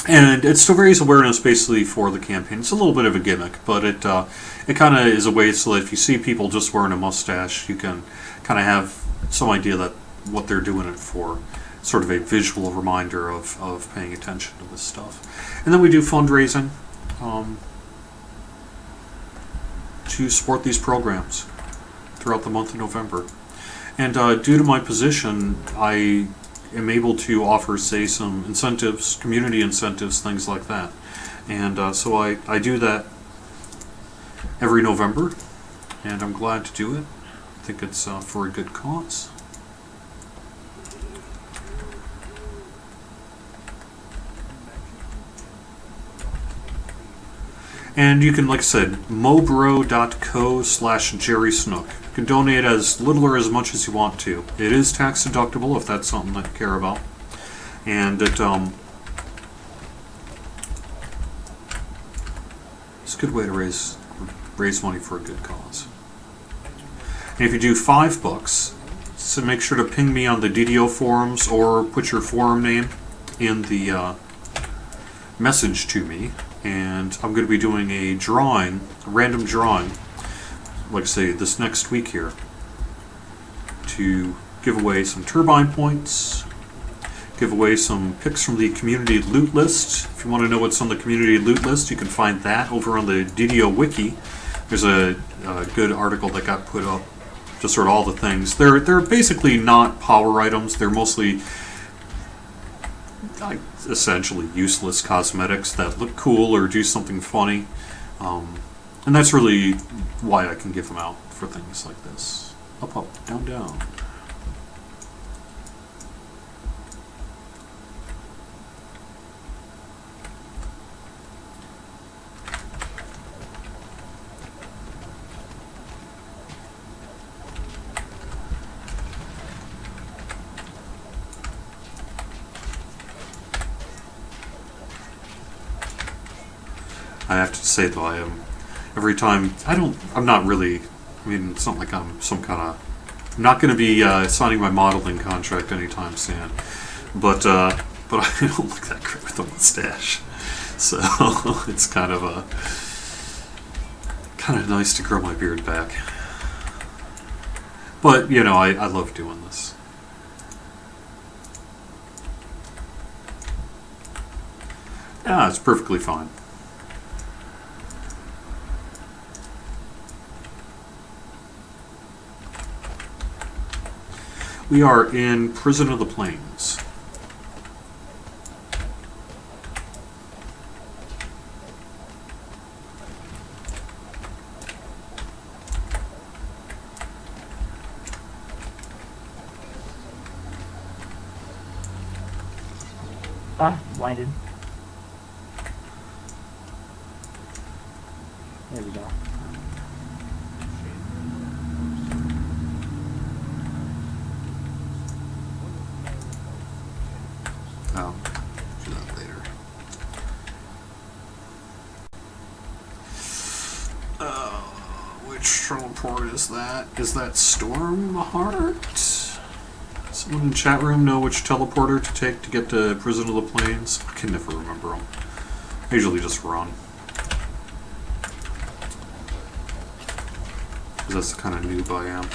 And it's to raise awareness basically for the campaign. It's a little bit of a gimmick, but it kind of is a way so that if you see people just wearing a mustache, you can kind of have some idea that what they're doing it for. Sort of a visual reminder of paying attention to this stuff. And then we do fundraising to support these programs throughout the month of November. And due to my position, I am able to offer, say, some incentives, community incentives, things like that. And so I do that every November, and I'm glad to do it. I think it's for a good cause. And you can, like I said, mobro.co/Jerry Snook. You can donate as little or as much as you want to. It is tax deductible if that's something that you care about. And it's a good way to raise money for a good cause. And if you do $5, so make sure to ping me on the DDO forums or put your forum name in the message to me. And I'm going to be doing a random drawing, like I say, this next week here, to give away some turbine points, give away some picks from the community loot list. If you want to know what's on the community loot list, you can find that over on the DDO wiki. There's a good article that got put up, just sort of all the things. They're basically not power items. They're mostly essentially useless cosmetics that look cool or do something funny, and that's really why I can give them out for things like this. Up, up, down, down. I have to say though, every time, I'm not really, I mean, it's not like I'm some kind of, I'm not going to be signing my modeling contract anytime soon, but I don't look that great with a mustache, so it's kind of nice to grow my beard back. But, you know, I love doing this. Yeah, it's perfectly fine. We are in Prison of the Plains. Blinded. There we go. Oh, do that later. Which teleport is that? Is that Stormheart? Let's Someone in chat room know which teleporter to take to get to Prison of the Plains? I can never remember them. I usually just run. Because that's the kind of noob I am.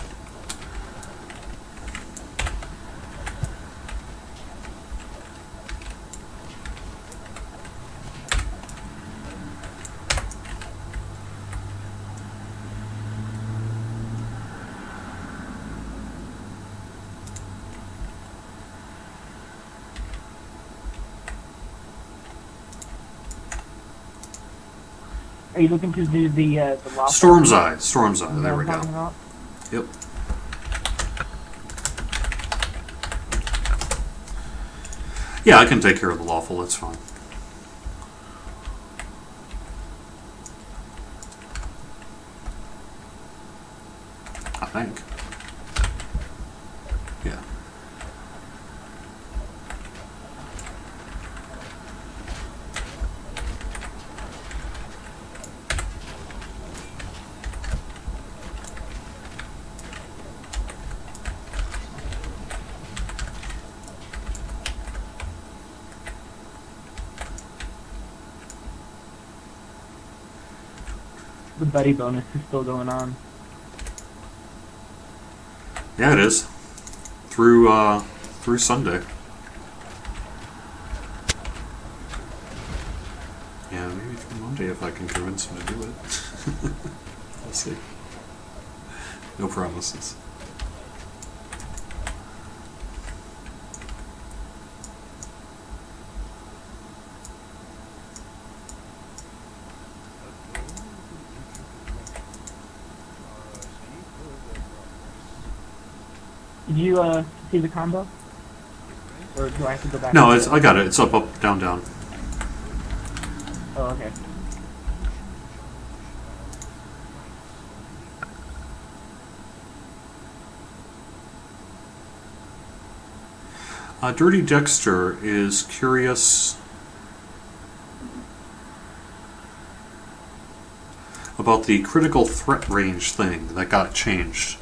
Are you looking to do the lawful? Storm's Eye. Storm's Eye. There we go. About? Yep. Yeah, I can take care of the lawful. That's fine. I think. Yeah. The buddy bonus is still going on. Yeah, it is. Through Sunday. Yeah, maybe through Monday if I can convince him to do it. We'll see. No promises. Did you see the combo? Or do I have to go back? No, to it's I got it. It's up, up, down, down. Oh, okay. Dirty Dexter is curious about the critical threat range thing that got changed.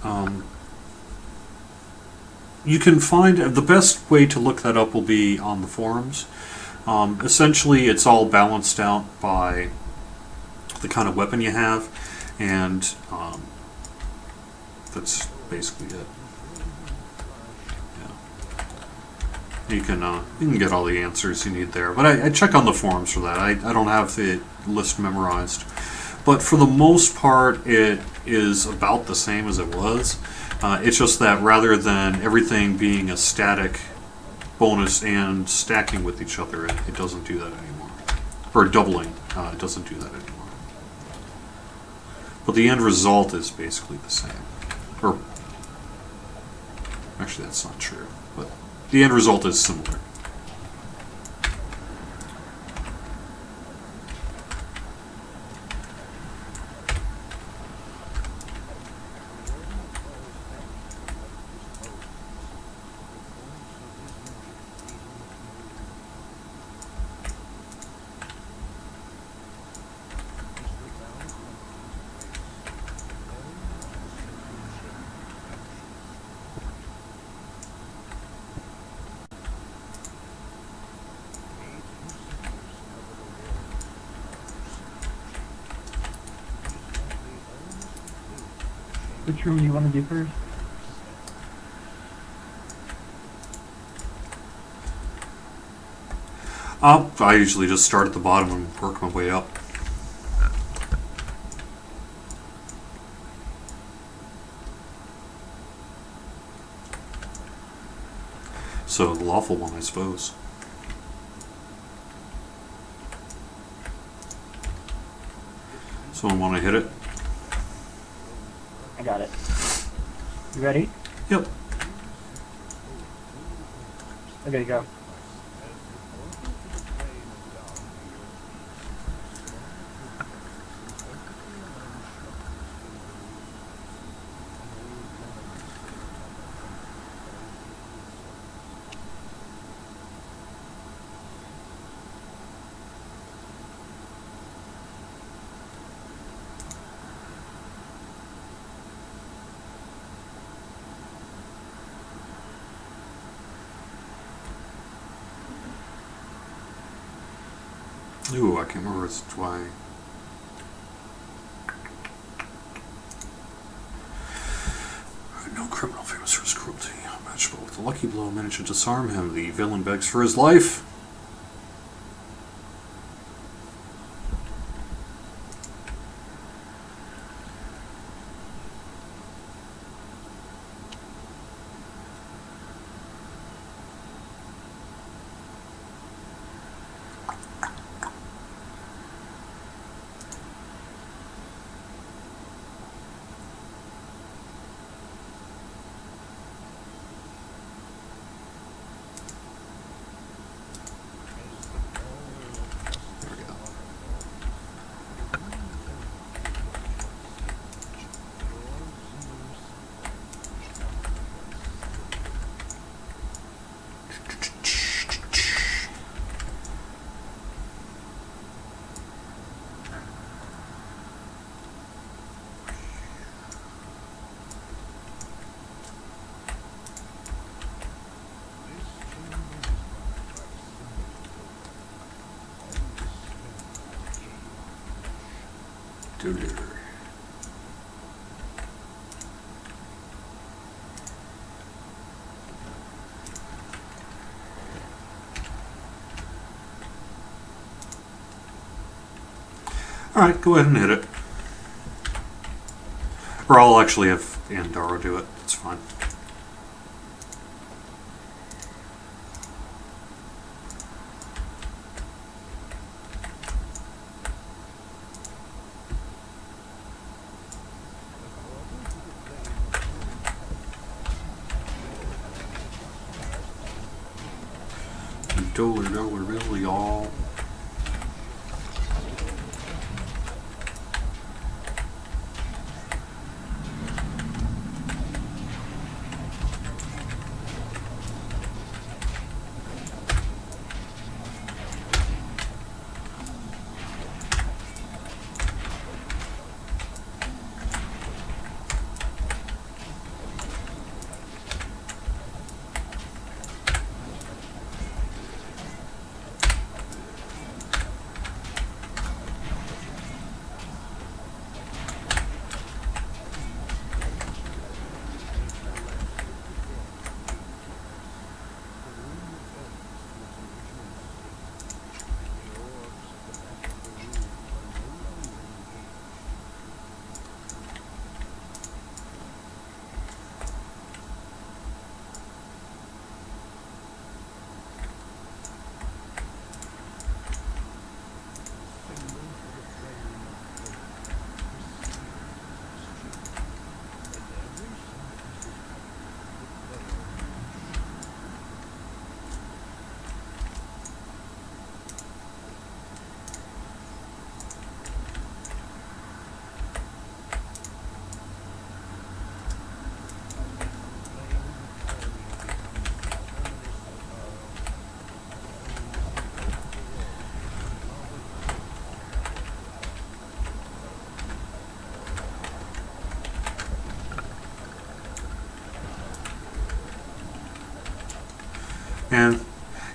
You can find the best way to look that up will be on the forums. Essentially, it's all balanced out by the kind of weapon you have, and that's basically it. Yeah. You can get all the answers you need there, but I check on the forums for that. I don't have the list memorized, but for the most part, it is about the same as it was. It's just that rather than everything being a static bonus and stacking with each other, it doesn't do that anymore. Or doubling, it doesn't do that anymore. But the end result is basically the same. Or, actually that's not true, but the end result is similar. Which room do you want to do first? I usually just start at the bottom and work my way up. So, the lawful one, I suppose. Someone want to hit it? I got it. You ready? Yep. Okay, go. Ooh, I can't remember why. No criminal famous for his cruelty. Unmatchable. With a lucky blow, managed to disarm him. The villain begs for his life. There we go. Deliver. Alright, go ahead and hit it. Or I'll actually have Andaro do it. It's fine. Dollar, really all. And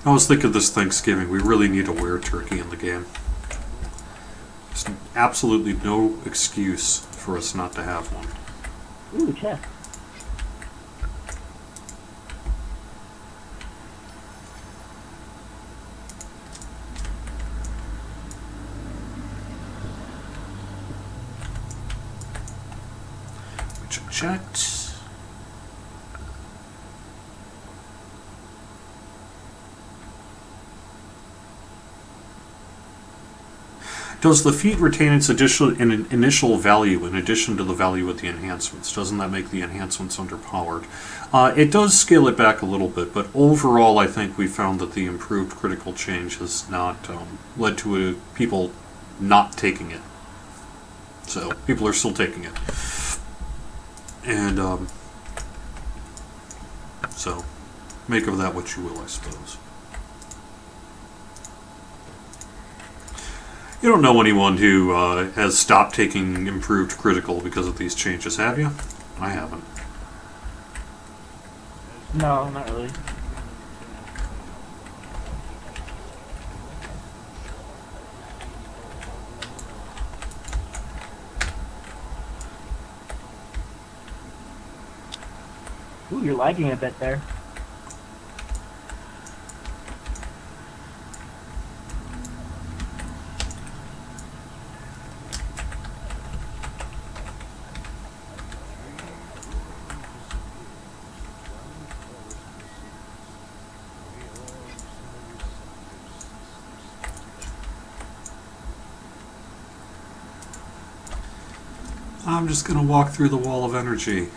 I was thinking this Thanksgiving, we really need a were-turkey in the game. There's absolutely no excuse for us not to have one. Ooh, chest. Which I checked. Does the feat retain its initial value in addition to the value of the enhancements? Doesn't that make the enhancements underpowered? It does scale it back a little bit, but overall I think we found that the improved critical change has not led to people not taking it. So, people are still taking it. And, so, make of that what you will, I suppose. You don't know anyone who has stopped taking improved critical because of these changes, have you? I haven't. No, not really. you're lagging a bit there. I'm just gonna walk through the wall of energy.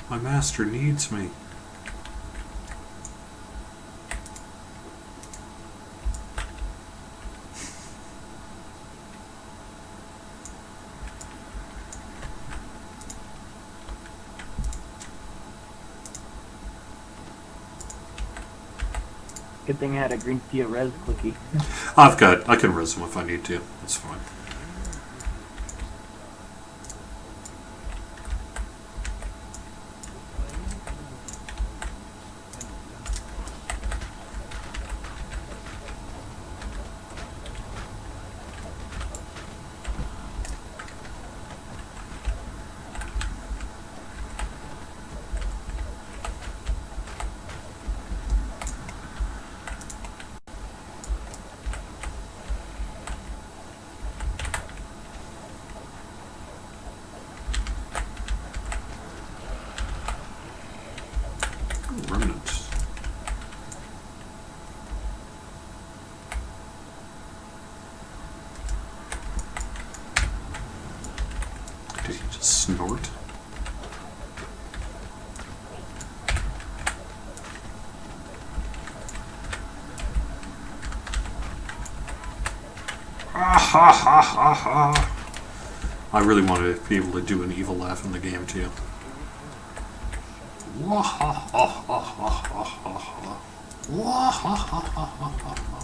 My master needs me. Good thing I had a green tea res clicky. I can res him if I need to. That's fine. Remnant. Did he just snort? Ah, ha, ha, ha, ha. I really want to be able to do an evil laugh in the game too. Wah, ha, ha, ha, ha, ha, ha, ha. Wah, ha, ha, ha, ha, ha, ha.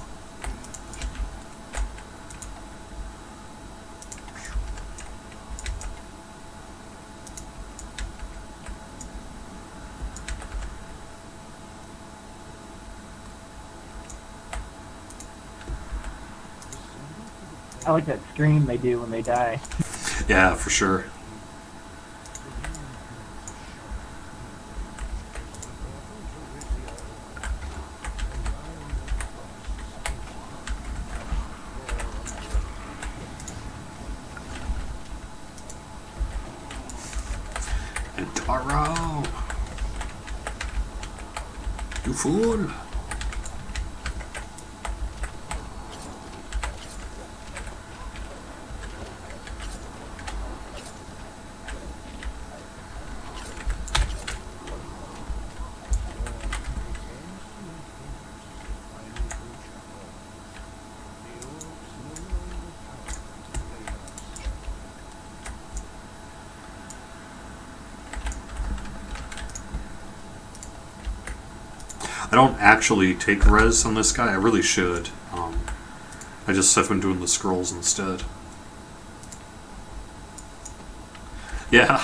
I like that scream they do when they die. Yeah, for sure. And Taro! You fool! I don't actually take res on this guy. I really should. I just have been doing the scrolls instead. Yeah.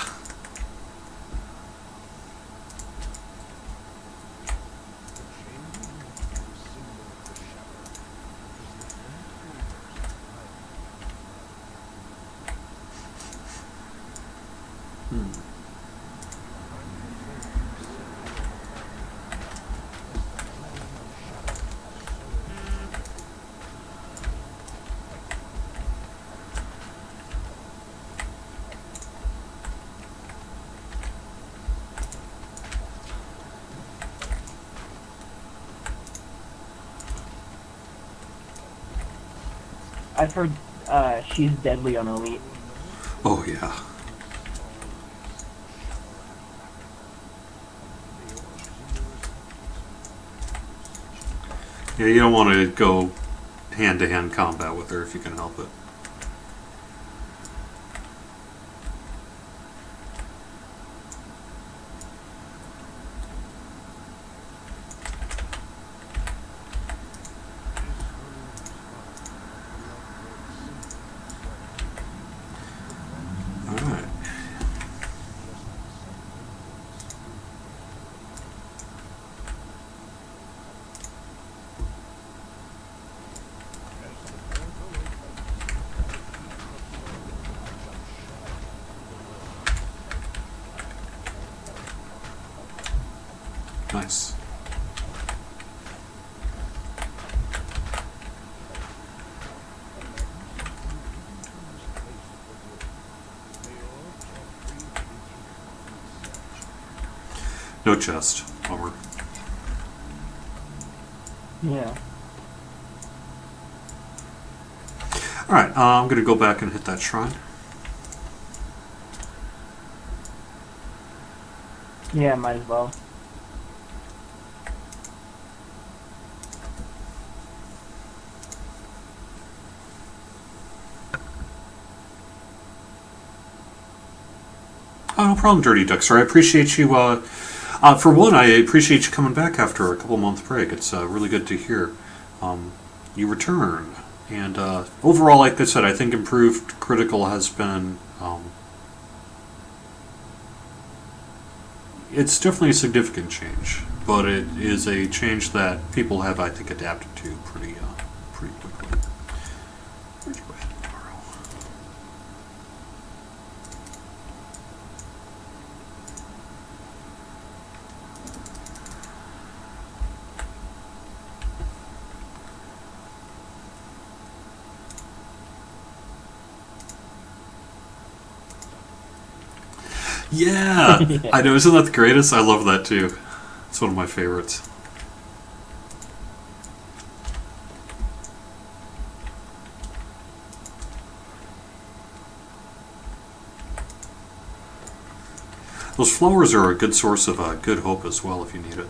I've heard she's deadly on Elite. Oh, yeah. Yeah, you don't want to go hand-to-hand combat with her if you can help it. Alright. Nice. No chest. Bummer. Yeah. Alright, I'm going to go back and hit that shrine. Yeah, might as well. Oh, no problem, Dirty Dexter. I appreciate you. For one, I appreciate you coming back after a couple month break. It's really good to hear. You return. And overall, like I said, I think improved critical has been. It's definitely a significant change, but it is a change that people have, I think, adapted to pretty quickly. Where'd you go ahead and borrow? Yeah, Yeah. I know. Isn't that the greatest? I love that too. It's one of my favorites. Those flowers are a good source of good hope as well if you need it.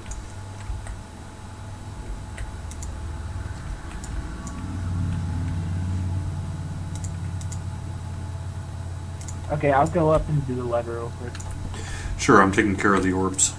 Okay, I'll go up and do the lever real quick. Sure, I'm taking care of the orbs.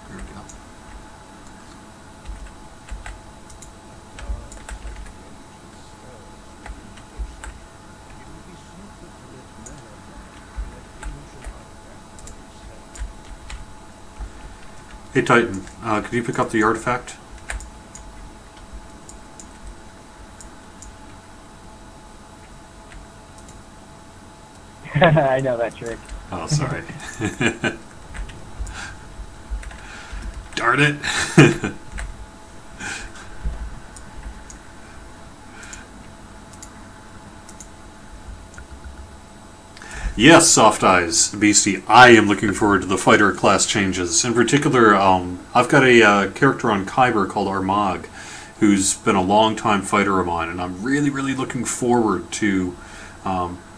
There we go. Hey Titan, could you pick up the artifact? I know that trick. Oh, sorry. Darn it. Yes, Soft Eyes, Beastie. I am looking forward to the fighter class changes. In particular, I've got a character on Kyber called Armag, who's been a long-time fighter of mine, and I'm really, really looking forward to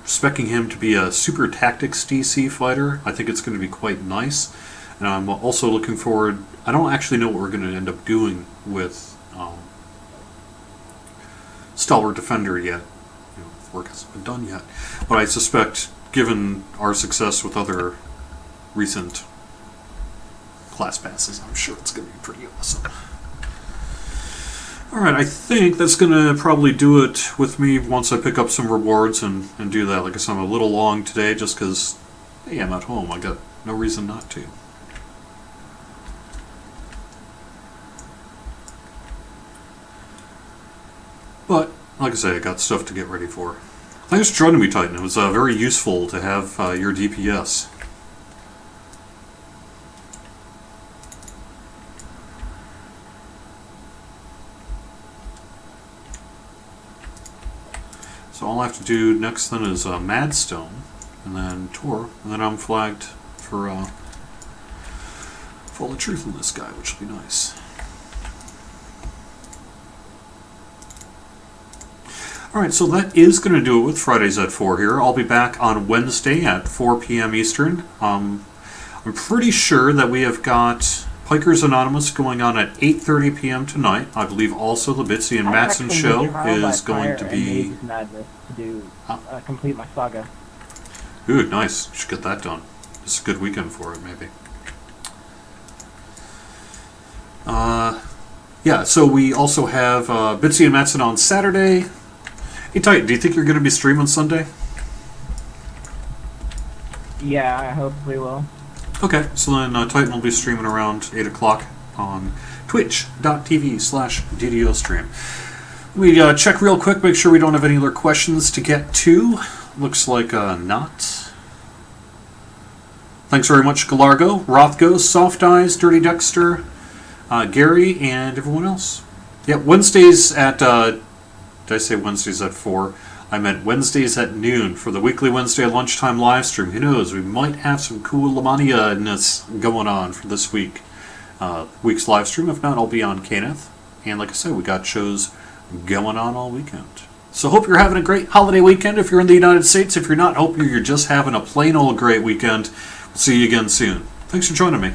speccing him to be a super tactics DC fighter. I think it's going to be quite nice, and I'm also looking forward. I don't actually know what we're going to end up doing with Stalwart Defender yet. Work hasn't been done yet, but I suspect, given our success with other recent class passes, I'm sure it's going to be pretty awesome. Alright, I think that's going to probably do it with me once I pick up some rewards and do that. Like I said, I'm a little long today just because, hey, I'm at home. I got no reason not to. But, like I say, I got stuff to get ready for. Thanks for joining me, Titan. It was very useful to have your DPS. So all I have to do next then is Madstone, and then Tor, and then I'm flagged for Fall of Truth in this guy, which will be nice. Alright, so that is going to do it with Fridays at 4 here. I'll be back on Wednesday at 4 p.m. Eastern. I'm pretty sure that we have got Pikers Anonymous going on at 8:30 p.m. tonight. I believe also the Bitsy and Matson show is going to be... complete my saga. Ooh, nice. Should get that done. It's a good weekend for it, maybe. Yeah, so we also have Bitsy and Matson on Saturday. Hey, Titan, do you think you're going to be streaming Sunday? Yeah, I hope we will. Okay, so then Titan will be streaming around 8 o'clock on twitch.tv/DDOstream. We check real quick, make sure we don't have any other questions to get to. Looks like not. Thanks very much, Galargo, Rothgo, Soft Eyes, Dirty Dexter, Gary, and everyone else. Yep, Wednesdays at... did I say Wednesdays at 4? I meant Wednesdays at noon for the weekly Wednesday lunchtime live stream. Who knows? We might have some cool Lamania-ness going on for this week's live stream. If not, I'll be on Caneth. And like I said, we got shows going on all weekend. So hope you're having a great holiday weekend if you're in the United States. If you're not, hope you're just having a plain old great weekend. We'll see you again soon. Thanks for joining me.